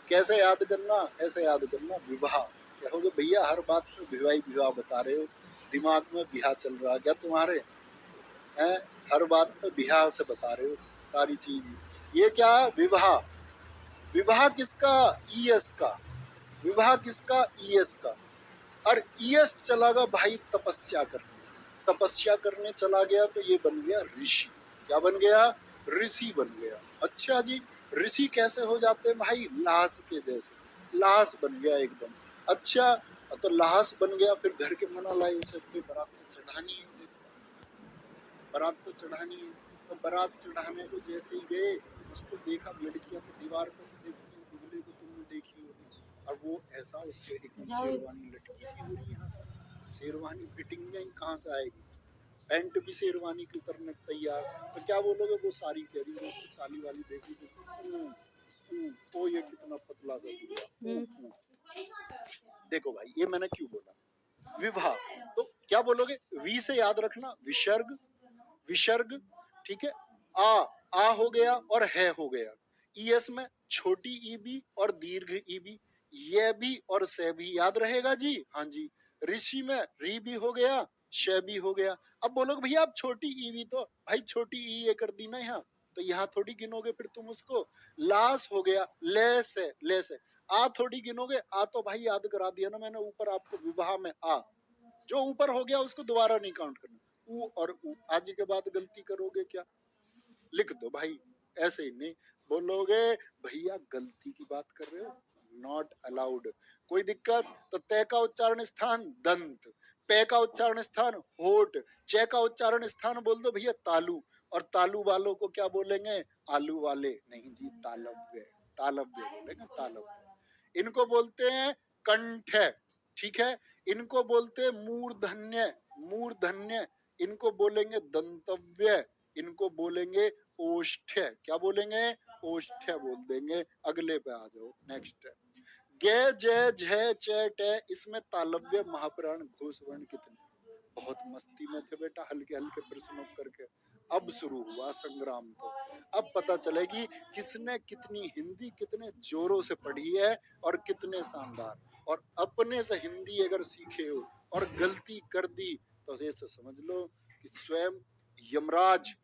Speaker 1: कैसे याद करना, ऐसे याद करना, विवाह। कहोगे भैया हर बात में विवाह विवाह बता रहे हो, दिमाग में बिहा चल रहा क्या तुम्हारे, हैं, हर बात में बिहा से बता रहे हो सारी चीज। ये क्या, विवाह। विवाह किसका, ईएस का। विवाह किसका, ईएस का। और ईएस चला गया भाई तपस्या करने, तपस्या करने चला गया तो ये बन गया ऋषि। क्या बन गया, ऋषि बन गया। अच्छा जी, ऋषि कैसे हो जाते हैं भाई, लाश के जैसे, लाश बन गया एकदम। अच्छा, तो लाश बन गया, फिर घर के मना लाए उसे, फिर बारात तो चढ़ानी है, बारात तो चढ़ानी है। तो बारात चढ़ाने को जैसे ही गए, उसको देखा, लड़कियां तो दीवार पर से देखती है, दूल्हे को तुमने देखी होगी, और वो ऐसा उसके एकदम शेरवानी लटकी सी हो रही है यहाँ से, शेरवानी फिटिंग में कहाँ से आएगी, पैंट भी शेरवानी की उतरने तैयार। तो क्या बोलोगे, वो साड़ी कह रही है, उसकी साली वाली देखी तो ओ ये कितना पतला सा दूल्हा। देखो भाई, ये मैंने क्यों बोला, विवाह। तो क्या बोलोगे, वी से याद रखना, विसर्ग, विसर्ग, ठीक है। आ हो गया और है हो गया। ईएस में छोटी ई भी और दीर्घ ई भी, ये भी और से भी याद रहेगा जी, हाँ जी। ऋषि में री भी हो गया, श भी हो गया। अब बोलोगे भैया आप छोटी ई भी, तो भाई छोटी ई ये कर दी ना यहाँ, तो यहाँ थोड़ी गिनोगे फिर तुम उसको। लास हो गया, ले से, ले से। आ थोड़ी गिनोगे, आ तो भाई याद करा दिया ना मैंने ऊपर आपको, विवाह में आ, जो ऊपर हो गया उसको दोबारा नहीं काउंट करना। ऊ और ऊ, आज के बाद गलती करोगे क्या, लिख दो भाई, ऐसे ही नहीं बोलोगे भैया गलती की बात कर रहे हो, नॉट अलाउड। कोई दिक्कत, तो तय का उच्चारण स्थान दंत, पे का उच्चारण स्थान होठ, चे का उच्चारण स्थान बोल दो भैया तालु। और तालु वालों को क्या बोलेंगे, आलू वाले नहीं जी, तालव्य, तालव्य बोलेंगे, तालव्य। इनको बोलते हैं कंठ, ठीक है। इनको बोलते हैं मूर्धन्य, मूर्धन्य। इनको बोलेंगे दंतव्य, इनको बोलेंगे ओष्ठ्य। क्या बोलेंगे, ओष्ठ्य बोल देंगे। अगले पे आ जाओ, नेक्स्ट। गे जय झ च ट, इसमें तालव्य महाप्राण घोष वर्ण कितने, बहुत मस्ती में थे बेटा, हल्के हल्के प्रश्नों करके। अब शुरू हुआ संग्राम, तो अब पता चलेगी किसने कितनी हिंदी कितने जोरों से पढ़ी है और कितने शानदार। और अपने से हिंदी अगर सीखे हो और गलती कर दी तो ऐसे समझ लो कि स्वयं यमराज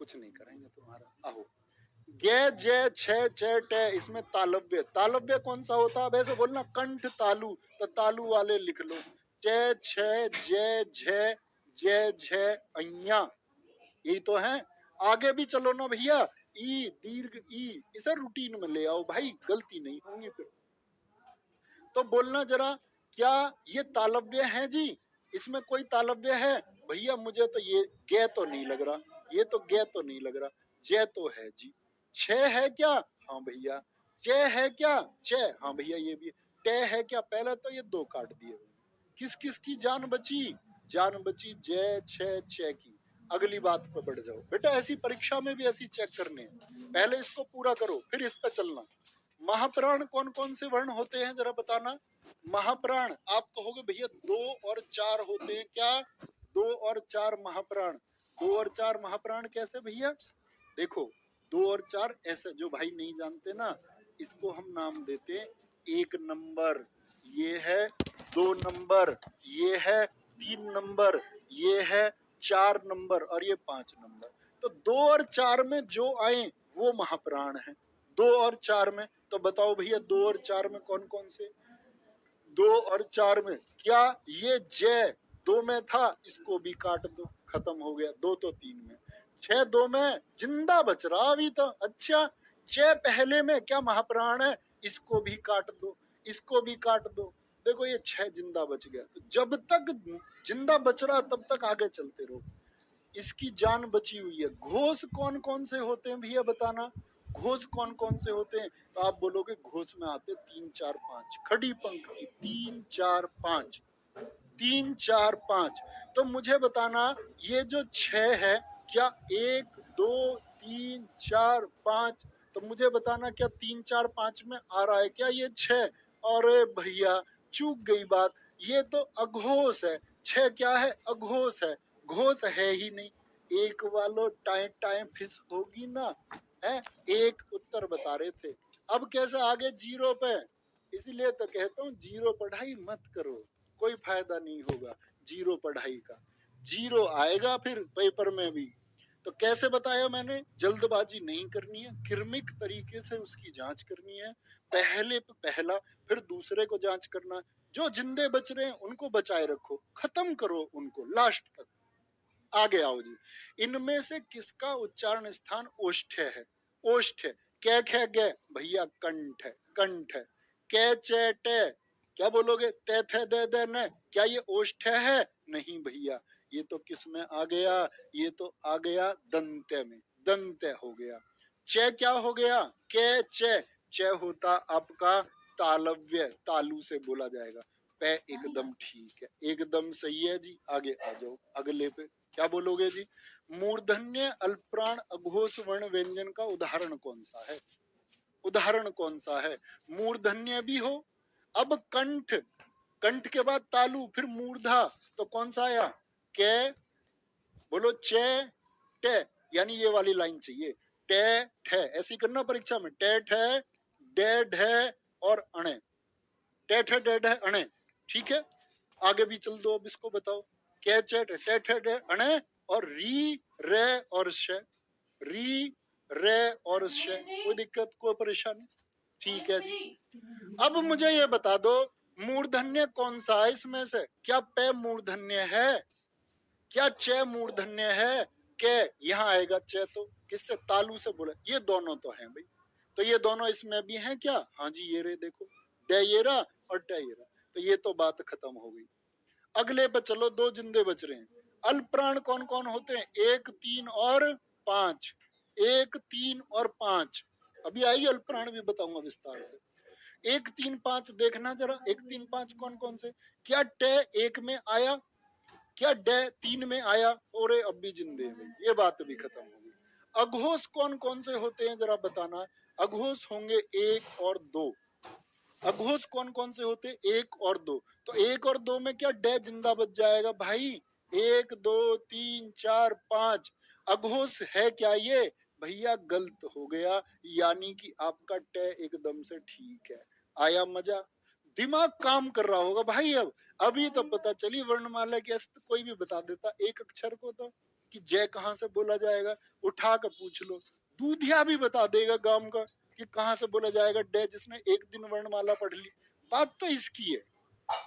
Speaker 1: कुछ नहीं करेंगे तुम्हारा। आओ, गे जय छ च ट, इसमें तालव्य, तालव्य कौन सा होता है? अब ऐसे बोलना कंठ तालु, तो तालु वाले लिख लो। च छ जय झ जय झ अय्या, यही तो है। आगे भी चलो ना भैया, ई दीर्घ ई, इसे रूटीन में ले आओ भाई, गलती नहीं होंगी फिर। तो बोलना जरा, क्या ये तालव्य है जी? इसमें कोई तालव्य है? भैया मुझे तो ये गे तो नहीं लग रहा, ये तो गे तो नहीं लग रहा, जय तो है जी। छ है क्या? हाँ भैया। च है क्या? च, हाँ भैया ये भी। टे है क्या? पहले तो ये दो काट दिए। किस किस की जान बची? जान बची जय छ छ की। अगली बात पर बढ़ जाओ बेटा, ऐसी परीक्षा में भी ऐसी चेक करने हैं। पहले इसको पूरा करो, फिर इस पे चलना। महाप्राण कौन कौन से वर्ण होते हैं जरा बताना। महाप्राण आप कहोगे भैया 2 और 4 होते हैं क्या? 2 और 4 महाप्राण। 2 और 4 महाप्राण कैसे भैया? देखो 2 और 4 ऐसे, जो भाई नहीं जानते ना, इसको हम नाम देते हैं 1 नंबर, ये है 2 नंबर, ये है 3 नंबर, ये है 4 नंबर, और ये 5 नंबर। तो 2 और 4 में जो आए वो महाप्राण है। 2 और 4 में, तो बताओ भैया 2 और 4 में कौन कौन से? 2 और 4 में क्या ये जय 2 में था, इसको भी काट दो, खत्म हो गया। 2 तो 3 में, 6 2 में, जिंदा बच रहा अभी तो। अच्छा, 6 पहले में क्या महाप्राण है, इसको भी काट दो, इसको भी काट दो। देखो ये 6 जिंदा बच गया। तो जब तक जिंदा बच रहा तब तक आगे चलते रहो, इसकी जान बची हुई है। घोष कौन कौन से होते हैं भैया बताना, घोष कौन कौन से होते हैं? तो आप बोलोगे घोष में आते 3 4 5, खड़ी पंक्ति 3 4 5, 3 4 5। तो मुझे बताना ये जो 6 है, क्या 1 2 3 4 5? तो मुझे बताना क्या 3 4 5 में आ रहा है क्या ये 6? अरे भैया चूक गई बात, ये तो अघोष है। 6 क्या है? अघोष है, घोष है ही नहीं। एक वालो टाइम टाइम फिस होगी ना, है? एक उत्तर बता रहे थे, अब कैसे आगे जीरो पे? इसीलिए तो कहता हूँ जीरो पढ़ाई मत करो, कोई फायदा नहीं होगा जीरो पढ़ाई का। जीरो आएगा फिर पेपर में भी। तो कैसे बताया मैंने? जल्दबाजी नहीं करनी है, क्रमिक तरीके से उसकी जांच करनी है। पहले पे पहला, फिर दूसरे को जांच करना। जो जिंदे बच रहे हैं उनको बचाए रखो, खत्म करो उनको लास्ट तक। आगे आओ जी, इनमें से किसका उच्चारण स्थान ओष्ठ्य है? ओष्ठ्य। कै खे गे, भैया कंठ है, कंठ है। कै चे टे, क्या बोलोगे? ते थे दे दे न, क्या ये ओष्ठ्य है? नहीं भैया, ये तो किस में आ गया? ये तो आ गया दंत्य में, दंत्य हो गया। चे क्या हो गया? कै चे, चे होता आपका तालव्य, तालु से बोला जाएगा। पे एकदम ठीक है, एकदम सही है जी। आगे आ जाओ अगले पे, क्या बोलोगे जी? मूर्धन्य अल्पप्राण अघोष वर्ण व्यंजन का उदाहरण कौन सा है? उदाहरण कौन सा है? मूर्धन्य भी हो, अब कंठ, कंठ के बाद तालु, फिर मूर्धा, तो कौन सा आया? के, बोलो चे टे, यानी ये वाली लाइन चाहिए। टे ठे, ऐसी करना परीक्षा में। टे ठे डे ढे और अणे, टे ठे डे ढे अणे, ठीक है। आगे भी चल दो, अब इसको बताओ। टे ठे डे अणे, और री रे और श, री रे और श, कोई दिक्कत कोई परेशानी? ठीक है जी। अब मुझे ये बता दो, मूर्धन्य कौन सा है इसमें से? क्या पे मूर्धन्य है? क्या च मूर्धन्य है? के यहाँ आएगा च, तो किससे? तालु से बोला। ये दोनों तो हैं भाई, तो ये दोनों इसमें भी हैं क्या? हाँ जी, ये रे देखो, डे ये रहा और डे ये रहा, तो ये तो बात खत्म हो गई। अगले पे चलो, 2 जिंदे बच रहे हैं। अल्पप्राण कौन कौन होते हैं? 1 3 और 5, 1 3 और 5। अभी आइए अल्पप्राण भी बताऊंगा विस्तार से। 1 3 5 देखना जरा, 1 3 5 कौन कौन से? क्या टे 1 में आया? क्या डे 3 में आया? और अब भी जिंदे हैं, ये बात भी खत्म हो गई। अघोष कौन कौन से होते हैं जरा बताना। अघोष होंगे 1 और 2। अघोष कौन कौन से होते? 1 और 2। तो 1 और 2 में क्या डे जिंदा बच जाएगा भाई? 1 2 3 4 5। अघोष है क्या ये? भैया गलत हो गया, यानी कि आपका टे एकदम से ठीक है। आया मजा? दिमाग काम कर रहा होगा भाई। अब अभी तो पता चली वर्णमाला की अस्त, कोई भी बता देता एक अक्षर को तो, कि जय कहाँ से बोला जाएगा, उठा कर पूछ लो। दूधिया भी बता देगा गांव का कि कहाँ से बोला जाएगा डे, जिसने एक दिन वर्णमाला पढ़ ली। बात तो इसकी है,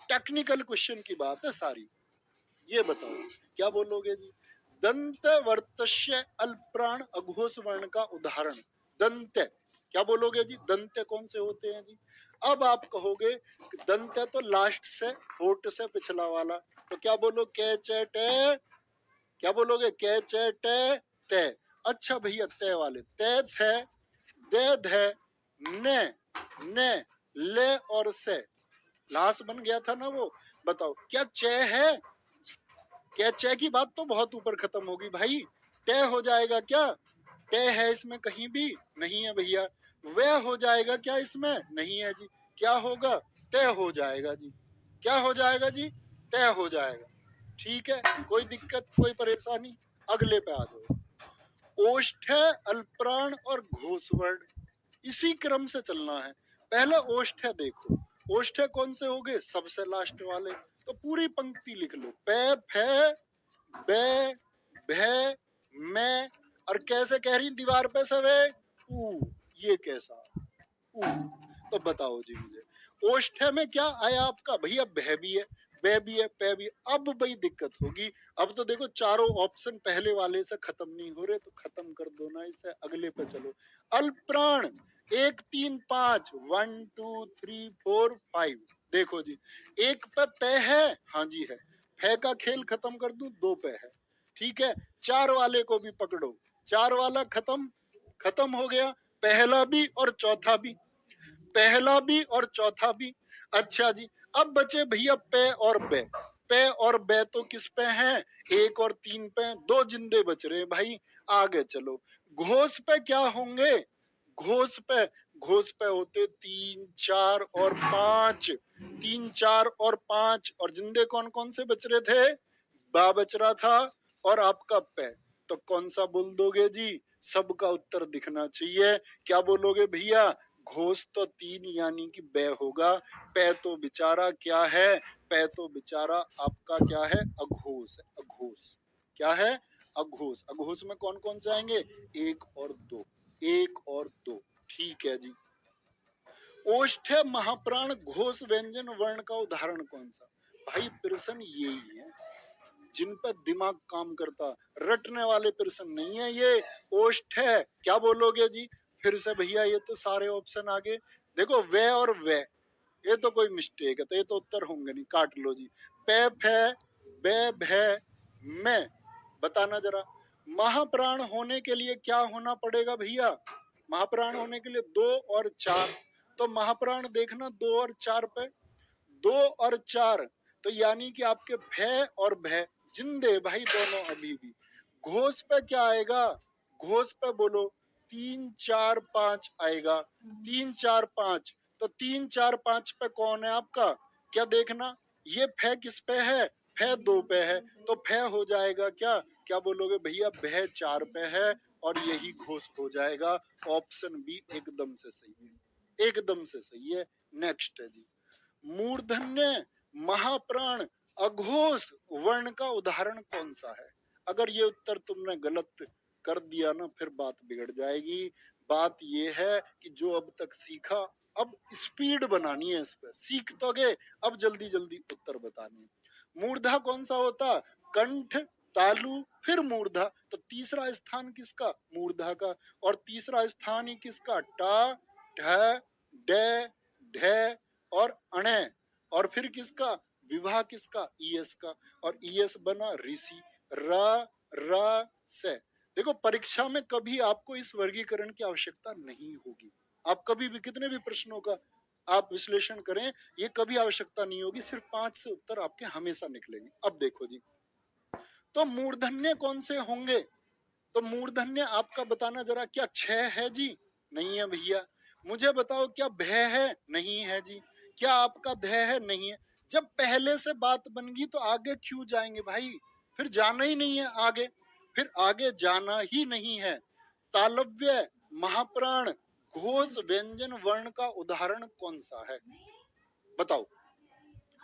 Speaker 1: टेक्निकल क्वेश्चन की बात है सारी। ये बताओ क्या बोलोगे जी? दंत वर्तस्य अल्प्राण अघोष वर्ण का उदाहरण। दंत क्या बोलोगे जी? दंत कौन से होते हैं जी? अब आप कहोगे दंत तो लास्ट से, होठ से पिछला वाला, तो क्या बोलो? के चे टे, क्या बोलोगे? के चे टे ते। अच्छा भैया ते वाले, ते थे, दे धे, ने ने, ले और से, लाश बन गया था ना वो। बताओ क्या चे है? क्या चे की बात तो बहुत ऊपर खत्म होगी भाई, तय हो जाएगा क्या? तय है इसमें कहीं भी नहीं है भैया। वह हो जाएगा क्या इसमें? नहीं है जी। क्या होगा? तय हो जाएगा जी। क्या हो जाएगा जी? तय हो जाएगा। ठीक है, कोई दिक्कत, कोई परेशानी? अगले पे आ जाओ। ओष्ठ, अल्प्राण और घोषवर्ण, इसी क्रम से चलना है। पहले ओष्ठ देखो, ओष्ठ कौन से हो गए? सबसे लास्ट वाले। तो पूरी पंक्ति लिख लो, पे फे बे भे मैं, और कैसे कह रही दीवार पे सवे? ऊ। ये कैसा ऊ? तो बताओ जी मुझे, ओष्ठ में क्या आया आपका भैया? भय भी है, बे भी है, पे भी है। अब भाई दिक्कत होगी। अब तो देखो चारों ऑप्शन पहले वाले से खत्म नहीं हो रहे, तो खत्म कर दो ना इसे, अगले पे चलो। अल्प्राण 1 3 5, 1 2 3 4 5। देखो जी, एक पे है, हाँ जी है, फे का खेल खत्म कर दूं, 2 पे है। ठीक है, 4 वाले को भी पकड़ो, 4 वाला खत्म, खत्म हो गया, पहला भी और चौथा भी, पहला भी और चौथा भी। अच्छा जी, अब बचे भैया पे और बे। पे और बे तो किस पे हैं? 1 और 3 पे, 2 जिंदे बच रहे हैं भाई। आगे चलो, घोष पे क्या होंगे? घोष पे, घोष पे होते 3 4 और 5, 3 4 और 5, और जिंदे कौन कौन से बच रहे थे? बा बच रहा था, और आपका पे। तो कौन सा बोल दोगे जी? सबका उत्तर दिखना चाहिए। क्या बोलोगे भैया? घोष तो 3 यानी कि बे होगा। पे तो बेचारा क्या है? पे तो बेचारा आपका क्या है? अघोष है, अघोष। क्या है? अघोष। अघोष में कौन कौन से आएंगे? 1 और 2, 1 और 2। ठीक है जी। ओष्ठ महाप्राण घोष व्यंजन वर्ण का उदाहरण कौन सा? भाई प्रश्न यही है जिन पर दिमाग काम करता, रटने वाले प्रश्न नहीं है ये। ओष्ठ है, क्या बोलोगे जी? फिर से भैया ये तो सारे ऑप्शन आगे देखो, वे और वे, ये तो कोई मिस्टेक है, तो ये तो उत्तर होंगे नहीं, काट लो जी। पे फे बे भे मैं, बताना जरा। महाप्राण होने के लिए क्या होना पड़ेगा भैया? महाप्राण होने के लिए 2 और 4, तो महाप्राण देखना 2 और 4 पे, 2 और 4, तो यानी कि आपके भय और भय जिंदे भाई दोनों अभी भी। घोष पे क्या आएगा? घोष पे बोलो 3 4 5 आएगा, 3 4 5। तो 3 4 5 पे कौन है आपका? क्या देखना, ये फे किस पे है? फे 2 पे है, तो फे हो जाएगा क्या? क्या बोलोगे भैया? भय 4 पे है, और यही घोष हो जाएगा। ऑप्शन बी एकदम से सही है, एकदम से सही है। नेक्स्ट है जी, मूर्धन्य महाप्राण अघोष वर्ण का उदाहरण कौन सा है? अगर ये उत्तर तुमने गलत कर दिया ना, फिर बात बिगड़ जाएगी। बात ये है कि जो अब तक सीखा, अब स्पीड बनानी है, इस पर सीख तो गए, अब जल्दी जल्दी उत्तर बताने हैं। मूर्धा कौन सा होता? कंठ, तालु, फिर मूर्धा। तो तीसरा स्थान किसका? मूर्धा का। और तीसरा स्थान ही किसका? टा, ढ, डे, ढे और अणे। और फिर किसका? विवाह किसका? ईएस का। और ईएस बना ऋषि, र र से। देखो परीक्षा में कभी आपको इस वर्गीकरण की आवश्यकता नहीं होगी। आप कभी भी कितने भी प्रश्नों का आप विश्लेषण करें, ये कभी आवश्यकता नहीं होगी। सिर्फ 5 से उत्तर आपके हमेशा निकलेंगे। अब देखो जी, तो मूर्धन्य कौन से होंगे? तो मूर्धन्य आपका बताना जरा, क्या 6 है जी? नहीं है भैया। मुझे बताओ क्या भय है? नहीं है जी। क्या आपका धय है? नहीं है। जब पहले से बात बन गई तो आगे क्यों जाएंगे भाई? फिर जाना ही नहीं है आगे, फिर आगे जाना ही नहीं है। तालव्य महाप्राण घोष व्यंजन वर्ण का उदाहरण कौन सा है? बताओ,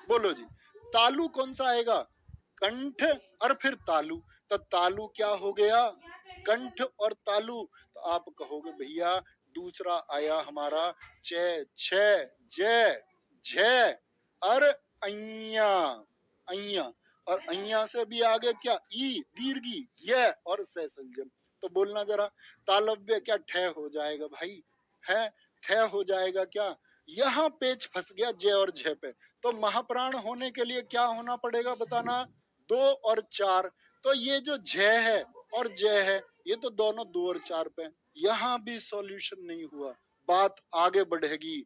Speaker 1: बोलो जी। तालु कौन सा आएगा? कंठ और फिर तालु। तो तालु क्या हो गया? कंठ और तालु। तो आप कहोगे भैया दूसरा आया हमारा चे, छे, जे, झे और अइया, अइया, और अइया से भी आगे क्या ई, दीर्घी, ये और से संजम। तो बोलना जरा, तालव्य क्या ठय हो जाएगा भाई, है ठय हो जाएगा क्या? यहाँ पेच फंस गया जे और झे पे। तो महाप्राण होने के लिए क्या होना पड़ेगा बताना, 2 और 4। तो ये जो झे है और जय है ये तो दोनों 2 और 4 पे। यहाँ भी सॉल्यूशन नहीं हुआ, बात आगे बढ़ेगी।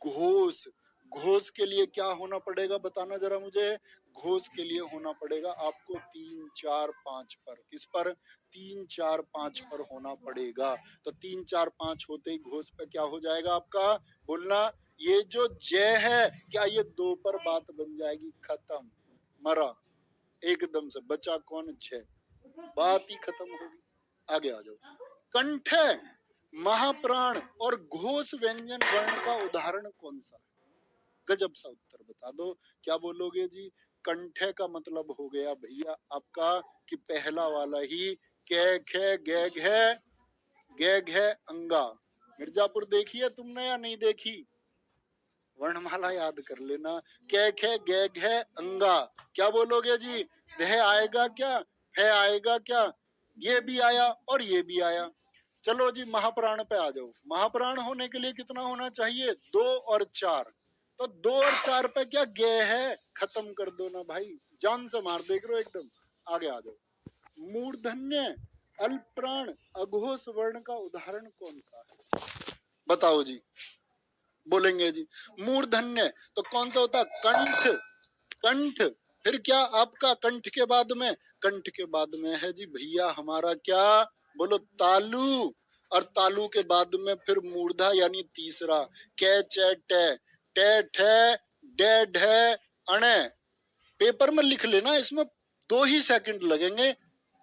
Speaker 1: घोष, घोष के लिए क्या होना पड़ेगा बताना जरा मुझे। घोष के लिए होना पड़ेगा आपको 3, 4, 5 पर। किस पर? 3, 4, 5 पर होना पड़ेगा। तो 3, 4, 5 होते ही घोष पे क्या हो जाएगा आपका, बोलना। ये जो जय है क्या ये 2 पर बात बन जाएगी, खत्म, मरा एकदम से, बचा कौन, छह, बात ही खत्म होगी। आगे आ जाओ। कंठ, महाप्राण और घोष व्यंजन वर्ण का उदाहरण कौन सा है? गजब सा उत्तर बता दो। क्या बोलोगे जी? कंठ का मतलब हो गया भैया आपका कि पहला वाला ही, कै खे गे घे, गे घे अंगा। मिर्जापुर देखी है तुमने या नहीं देखी? वर्णमाला याद कर लेना, कै खे गे घे अंगा। क्या बोलोगे जी? वह आएगा क्या, है आएगा क्या? ये भी आया और ये भी आया। चलो जी महाप्राण पे आ जाओ। महाप्राण होने के लिए कितना होना चाहिए, 2 और 4। तो 2 और 4 पे क्या गे है, खत्म कर दो ना भाई, जान से मार देख रहे हो एकदम। आगे आ जाओ। मूर्धन्य, अल्पप्राण, अघोष वर्ण का उदाहरण कौन सा है बताओ जी? बोलेंगे जी मूर्धन्य तो कौन सा होता है, कंठ, कंठ। फिर क्या आपका कंठ के बाद में, कंठ के बाद में है जी भैया हमारा क्या, बोलो तालु। और तालु के बाद में फिर मूर्धा यानी तीसरा, कै चे टे, टे ठे, डे ढे, अणे। पेपर में लिख लेना, इसमें 2 ही सेकंड लगेंगे,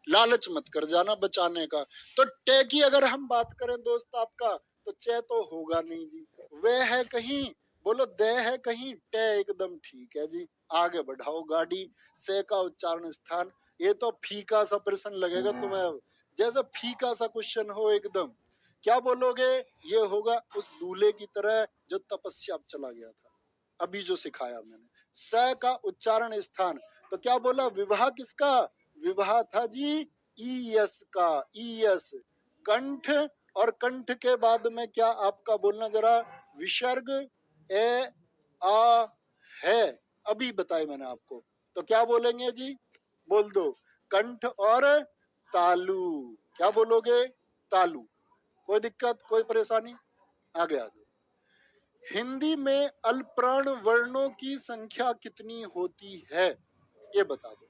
Speaker 1: लालच मत कर जाना बचाने का। तो टे की अगर हम बात करें दोस्त आपका, तो चे तो होगा नहीं जी, वे है कहीं, बोलो दे है कहीं, टे एकदम ठीक है जी। आगे बढ़ाओ गाड़ी। से का उच्चारण स्थान, ये तो फीका सा प्रश्न लगेगा तुम्हें, जैसे फीका सा क्वेश्चन हो एकदम। क्या बोलोगे? ये होगा उस दूल्हे की तरह जो तपस्या पे चला गया था, अभी जो सिखाया मैंने। स का उच्चारण स्थान, तो क्या बोला, विवाह किसका, विवाह था जी ईयस का, ईयस। कंठ, और कंठ के बाद में क्या आपका बोलना जरा, विसर्ग, ए आ है, अभी बताए मैंने आपको। तो क्या बोलेंगे जी, बोल दो, कंठ और तालु। क्या बोलोगे, तालु। कोई दिक्कत, कोई परेशानी? आगे आ जाओ। हिंदी में अल्पप्राण वर्णों की संख्या कितनी होती है, ये बता दो।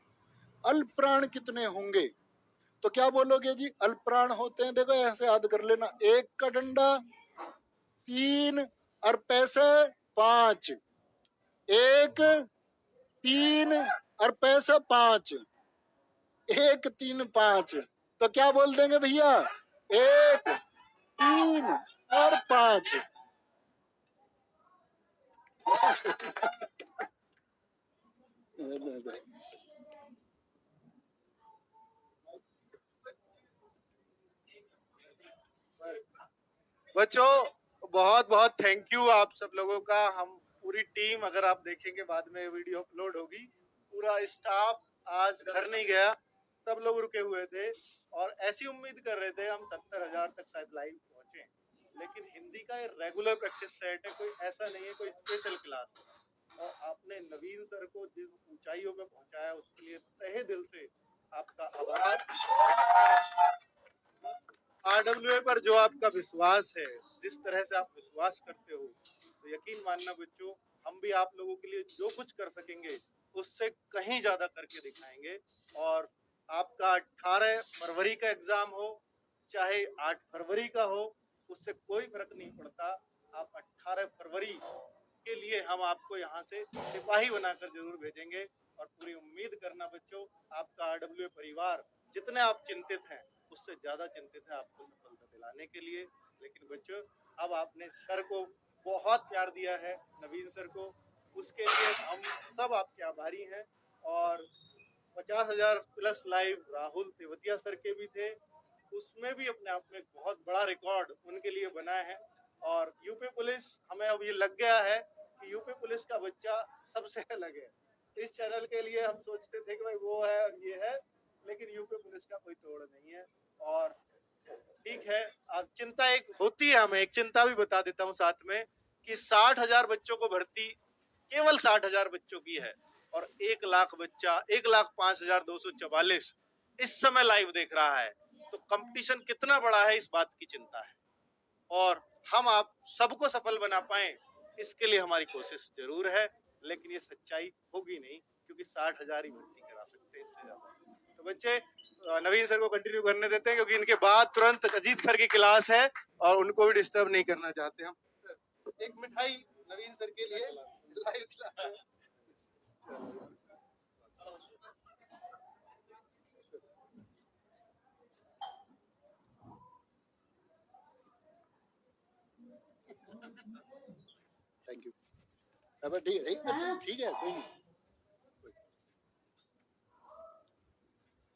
Speaker 1: अल्पप्राण कितने होंगे? तो क्या बोलोगे जी, अल्पप्राण होते हैं, देखो ऐसे याद कर लेना, 1 का डंडा, 3 और पैसे 5, 1 3 और पैसे 5, 1 3 5। तो क्या बोल देंगे भैया, 1 3 और 5।
Speaker 2: बच्चों बहुत बहुत थैंक यू आप सब लोगों का। हम पूरी टीम, अगर आप देखेंगे बाद में वीडियो अपलोड होगी, पूरा स्टाफ आज घर नहीं गया, सब लोग रुके हुए थे और ऐसी उम्मीद कर रहे थे हम 70,000 तक शायद लाइव पहुंचे। लेकिन हिंदी का ये रेगुलर प्रैक्टिस सेट है, कोई ऐसा नहीं है कोई स्पेशल क्लास है। और आपने नवीन सर को जिस ऊंचाइयों पे पहुंचाया उसके लिए तहे दिल से आपका आभार। RWA पर जो आपका विश्वास है, जिस तरह से आप विश्वास करते हो, तो यकीन मानना बच्चों, हम भी आप लोगों के लिए जो कुछ कर सकेंगे उससे कहीं ज्यादा करके दिखाएंगे। और आपका 18 फरवरी का एग्जाम हो चाहे 8 फरवरी का हो, उससे कोई फर्क नहीं पड़ता। आप 18 फरवरी के लिए हम आपको यहाँ से सिपाही बनाकर जरूर भेजेंगे। और पूरी उम्मीद करना बच्चों, आपका RWA परिवार जितने आप चिंतित हैं उससे ज्यादा चिंतित है आपको सफलता दिलाने के लिए। लेकिन बच्चों, अब आपने सर को बहुत प्यार दिया है, नवीन सर को, उसके लिए हम सब आपके आभारी हैं। और 50,000 plus live Rahul Tewatia sir के भी थे, उसमें भी अपने आप में एक बहुत बड़ा रिकॉर्ड उनके लिए बना है। और यूपी पुलिस, हमें अब ये लग गया है कि यूपी पुलिस का बच्चा सबसे अलग है। इस चैनल के लिए हम सोचते थे कि भाई वो है और ये है, लेकिन यूपी पुलिस का कोई तोड़ नहीं है। और ठीक है, अब चिंता एक होती है, हमें एक चिंता भी बता देता हूँ साथ में, कि 60,000 बच्चों को भर्ती केवल 60,000 बच्चों की है, और 1,00,000 बच्चा, 1,05,244 इस समय लाइव देख रहा है। तो कंपटीशन कितना बड़ा है, इस बात की चिंता है। और हम आप सबको सफल बना पाए, इसके लिए हमारी कोशिश जरूर है, लेकिन ये सच्चाई होगी नहीं, क्योंकि 60,000 ही भर्ती करा सकते हैं, इससे ज्यादा। तो बच्चे, नवीन सर को कंटिन्यू करने देते हैं, क्योंकि इनके बाद तुरंत अजीत सर की क्लास है और उनको भी डिस्टर्ब नहीं करना चाहते हम। एक मिठाई नवीन सर के लिए लाइव क्लास।
Speaker 1: Thank you. अब ठीक है, ठीक है, कोई नहीं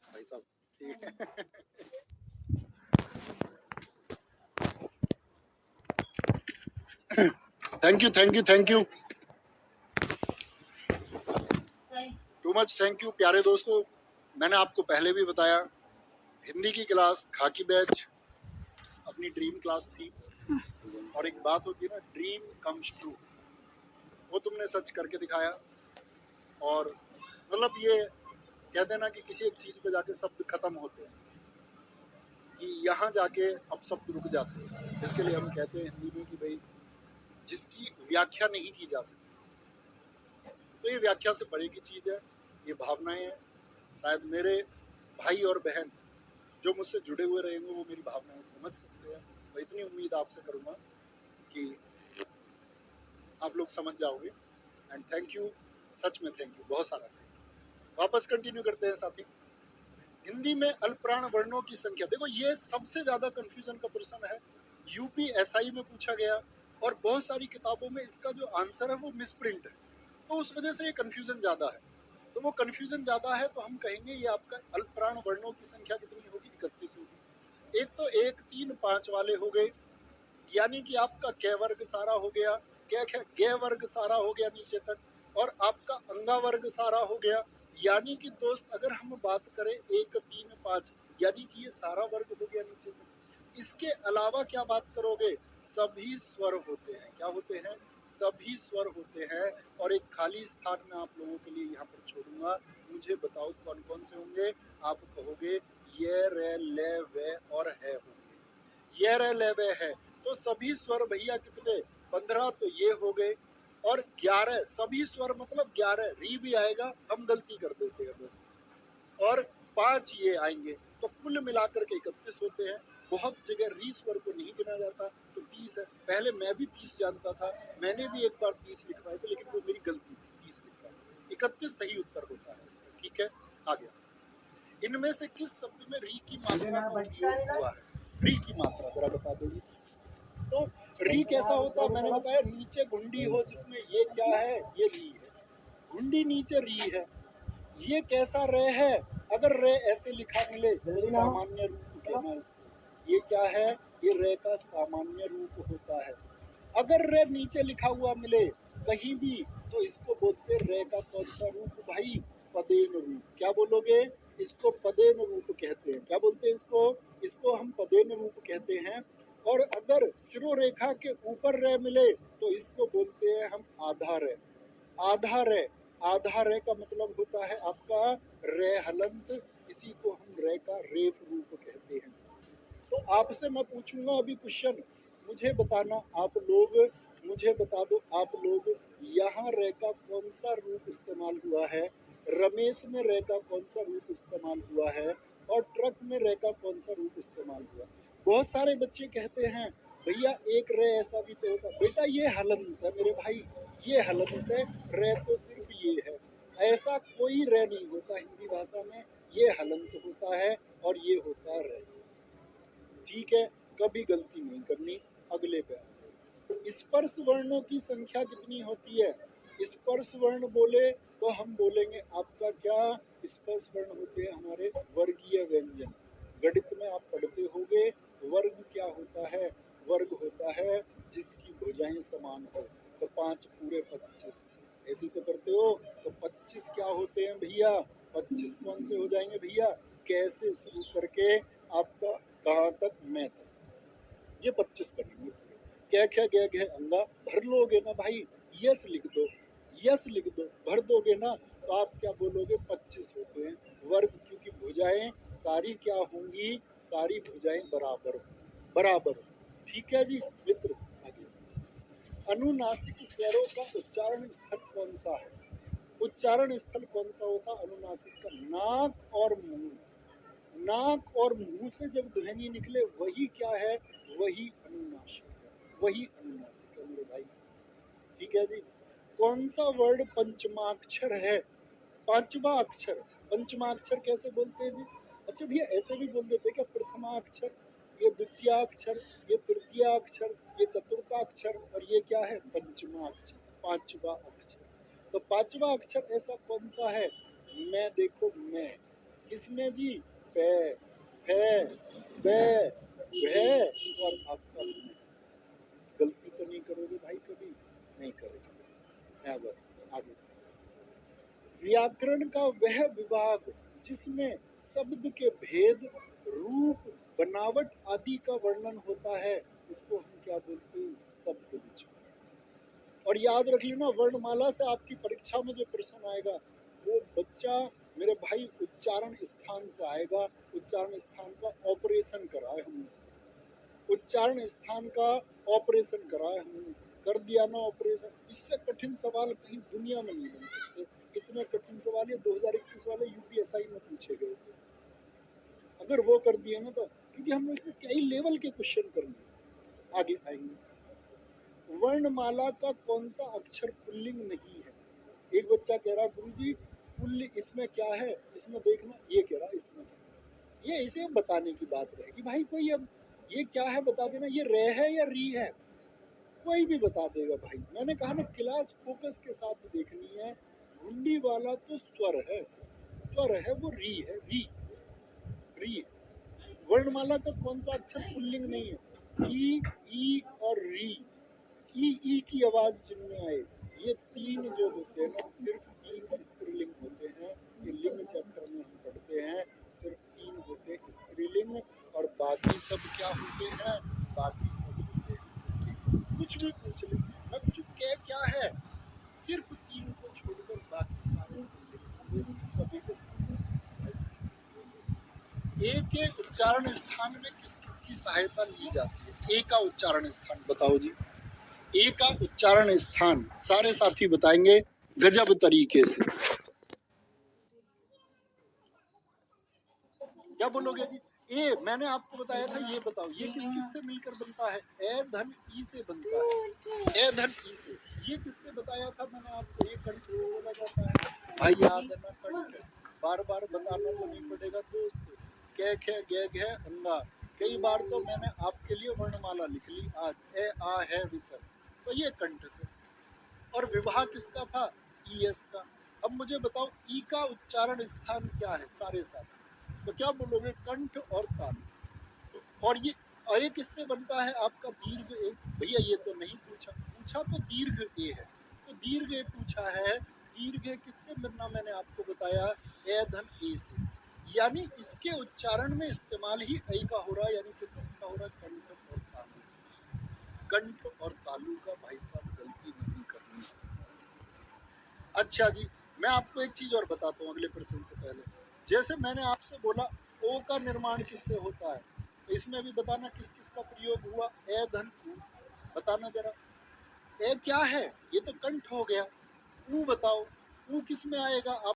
Speaker 1: भाई साहब, ठीक है। Thank you, thank you, thank you, too much thank you. प्यारे दोस्तों, मैंने आपको पहले भी बताया, हिंदी की क्लास खाकी बैच अपनी ड्रीम क्लास थी। और एक बात होती है ना, ड्रीम कम्स ट्रू, वो तुमने सच करके दिखाया। और मतलब ये कह देना कि किसी एक चीज पे जाके शब्द खत्म होते हैं, कि यहाँ जाके अब शब्द रुक जाते हैं। इसके लिए हम कहते हैं हिंदी में कि भाई जिसकी व्याख्या नहीं की जा सकती, तो ये व्याख्या से परे की चीज है, ये भावनाएं हैं। शायद मेरे भाई और बहन जो मुझसे जुड़े हुए रहेंगे वो मेरी भावनाएं समझ सकते हैं। मैं इतनी उम्मीद आपसे करूंगा कि आप लोग समझ जाओगे। एंड थैंक यू, सच में थैंक यू, बहुत सारा। वापस कंटिन्यू करते हैं साथी। हिंदी में अल्पप्राण वर्णों की संख्या, देखो ये सबसे ज्यादा कंफ्यूजन का प्रश्न है। यूपी एसआई में पूछा गया और बहुत सारी किताबों में इसका जो आंसर है वो मिसप्रिंट है, तो उस वजह से ये कंफ्यूजन ज्यादा है। तो वो कंफ्यूजन ज्यादा है, तो हम कहेंगे ये आपका अल्पप्राण वर्णों की संख्या कितनी होगी, 31 होगी। एक तो 1, 3, 5 वाले हो गए, यानी कि आपका क वर्ग सारा हो गया, ग वर्ग सारा हो गया नीचे तक, और आपका अंगा वर्ग सारा हो गया। यानी कि दोस्त अगर हम बात करें 1, 3, 5, यानी कि ये सारा वर्ग हो गया नीचे तक। इसके अलावा क्या बात करोगे, सभी स्वर होते हैं। क्या होते हैं, सभी स्वर होते हैं। और एक खाली स्थान में आप लोगों के लिए यहाँ पर छोड़ूंगा, मुझे बताओ कौन कौन से होंगे। आप कहोगे ये, रे, ले, वे और है होंगे। ये, रे, ले, वे है, तो सभी स्वर भैया कितने, 15 तो ये हो गए, और 11 सभी स्वर मतलब 11, री भी आएगा, हम गलती कर देते हैं बस, और 5 ये आएंगे, तो कुल मिलाकर के 31 होते हैं। बहुत जगह री स्वर को नहीं गिना जाता, तो 30 है। पहले मैं भी 30 जानता था, मैंने भी एक बार 30 लिखवाए थे, लेकिन वो मेरी गलती थी, 30 लिखवाए। 31 सही उत्तर होता है इसका। ठीक है, आ गया। इनमें से किस शब्द में री की मात्रा का उपयोग हुआ है, री की मात्रा जरा बता दोगे। तो री कैसा होता है, मैंने बताया, नीचे गुंडी हो जिसमें ये क्या है, ये री है, गुंडी नीचे री है। ये कैसा रे है, अगर रे ऐसे लिखा मिले तो सामान्य रूप कहना इसको। ये क्या है, ये रे का सामान्य रूप होता है। अगर रे नीचे लिखा हुआ मिले कहीं भी, तो इसको बोलते रे का कौन सा रूप भाई, पदेन रूप। क्या बोलोगे, इसको पदेन रूप कहते हैं। क्या बोलते हैं इसको, इसको हम पदेन रूप कहते हैं। और अगर सिरोरेखा के ऊपर रे मिले तो इसको बोलते हैं हम आधा रे। आधा रे, आधा रे का मतलब होता है आपका रे हलंत, इसी को हम रे का रेफ रूप कहते हैं। तो आपसे मैं पूछूंगा अभी क्वेश्चन, मुझे बताना आप लोग, मुझे बता दो आप लोग, यहाँ रे का कौन सा रूप इस्तेमाल हुआ है, रमेश में रे का कौन सा रूप इस्तेमाल हुआ है, और ट्रक में रे का कौन सा रूप इस्तेमाल हुआ। बहुत सारे बच्चे कहते हैं भैया एक रे ऐसा भी तो होता, बेटा ये हलंत है मेरे भाई, ये हलंत है, रे तो सिर्फ ये है, ऐसा कोई रे नहीं होता हिंदी भाषा में, ये हलंत होता है और ये होता है रे। ठीक है, कभी गलती नहीं करनी। अगले पे स्पर्श वर्णों की संख्या कितनी होती है। स्पर्श वर्ण बोले तो हम बोलेंगे आपका क्या, स्पर्श वर्ण होते हैं हमारे वर्गीय व्यंजन। गणित में आप पढ़ते गया, कैसे शुरू करके आपका कहाँ तक मैं तक, ये 25 बनेंगे। क्या क्या गया गया अंगा भर लोगे ना भाई, यस लिख दो, यस लिख दो, भर दोगे ना तो आप क्या बोलोगे, 25 होते हैं वर्ग, क्योंकि भुजाएं सारी क्या होंगी, सारी भुजाएं बराबर बराबर। ठीक है जी मित्र, आगे अनुनासिक स्वरों का उच्चारण स्थल कौन सा है? उच्चारण स्थल कौन सा होता अनुनासिक का? नाक और मुंह। नाक और मुंह से जब ध्वनि निकले वही क्या है, वही अनुनासिक है, वही अनुनासिक है मेरे भाई। ठीक है जी। कौन सा वर्ड पंचमाक्षर है? पांचवा अक्षर। पंचमाक्षर कैसे बोलते हैं जी? अच्छा भैया ऐसे भी बोल देते हैं क्या, प्रथमाक्षर, ये द्वितीयाक्षर, ये तृतीयाक्षर, ये चतुर्थाक्षर और ये क्या है, पंचमाक्षर, पांचवा अक्षर। तो पांचवा अक्षर ऐसा कौन सा है? मैं, देखो मैं, किसमें जी, पे, है, बे, भे और आपका मैं। गलती तो नहीं करोगे भाई कभी? नहीं करोगे। नेवर। आगे व्याकरण का वह विभाग जिसमें शब्द के भेद, रूप, बनावट आदि का वर्णन होता है उसको हम क्या बोलते हैं, शब्द विचार। और याद रख लेना वर्णमाला से आपकी परीक्षा में जो प्रश्न आएगा वो बच्चा मेरे भाई उच्चारण स्थान से आएगा। उच्चारण स्थान का ऑपरेशन कराए हमने, उच्चारण स्थान का ऑपरेशन कराए हमने, कर दिया ना ऑपरेशन। इससे कठिन सवाल कहीं दुनिया में नहीं बन सकते। इतने कठिन सवाल ये 2021 वाले यूपीएसआई में पूछे गए थे, अगर वो कर दिए ना तो, क्योंकि हमने इसमें कई लेवल के क्वेश्चन करने। आगे आएंगे वर्णमाला का कौन सा अक्षर पुल्लिंग नहीं है? एक बच्चा कह रहा गुरुजी पुल्लिंग इसमें क्या है, इसमें देखना, ये कह रहा इसमें क्या, ये इसे बताने की बात रहेगी भाई। कोई अब ये क्या है बता देना, ये रे है या री है, कोई भी बता देगा भाई। मैंने कहा ना क्लास फोकस के साथ देखनी है। घुंडी वाला तो स्वर है, स्वर है, वो री है, री री। वर्णमाला का कौन सा अक्षर पुल्लिंग नहीं है? ई और री। ई की आवाज जिनमें आए, ये तीन जो होते हैं ना, सिर्फ तीन स्त्रीलिंग होते हैं। ये लिंग चैप्टर में हम पढ़ते हैं, सिर्फ तीन होते हैं स्त्रीलिंग और बाकी सब क्या होते हैं, बाकी सब होते हैं। कुछ भी पूछ ले, मैं कुछ क्या है, सिर्फ तीन को छोड़कर बाकी सारे कभी ए के उच्चारण स्थान में किस किस की सहायता ली जाती है? ए का उच्चारण स्थान बताओ जी। ए का उच्चारण स्थान सारे साथी बताएंगे गजब तरीके से। क्या बोलोगे जी? ए मैंने आपको बताया था, ये बताओ ये किस किस से मिलकर बनता है? ए धन ई से बनता है, ए धन ई से। ये किससे बताया था मैंने आपको? ये कंठ से बोला जाता है भाई, याद है ना कंठ, बार बार बताना तो नहीं पड़ेगा दोस्त। कै खे गे घे अंगा, कई बार तो मैंने आपके लिए वर्णमाला लिख ली आज, ए आ है विसर्ग, तो ये कंठ से। और विवाह किसका था? ई एस का। अब मुझे बताओ ई का उच्चारण स्थान क्या है सारे साथ? तो क्या बोलोगे? कंठ और तालु। और ये किससे बनता है आपका? दीर्घ ए। भैया ये तो नहीं पूछा, पूछा तो दीर्घ ए है, तो दीर्घ ए पूछा है। दीर्घ ए किससे बनना मैंने आपको बताया, ए धन ए से। यानी इसके उच्चारण में इस्तेमाल ही ए का हो रहा है, यानी किस का हो रहा है? कंठ और तालु। कंठ और तालु का भाई साहब गलती नहीं करनी। अच्छा जी, मैं आपको एक चीज और बताता हूँ अगले प्रश्न से पहले। जैसे मैंने आपसे बोला ओ का निर्माण किससे होता है, तो इसमें भी बताना किस किस का प्रयोग हुआ। ए धन ऊ, बताना जरा। ए क्या है? ये तो कंठ हो गया। ऊ बताओ, ऊ किस में आएगा? आप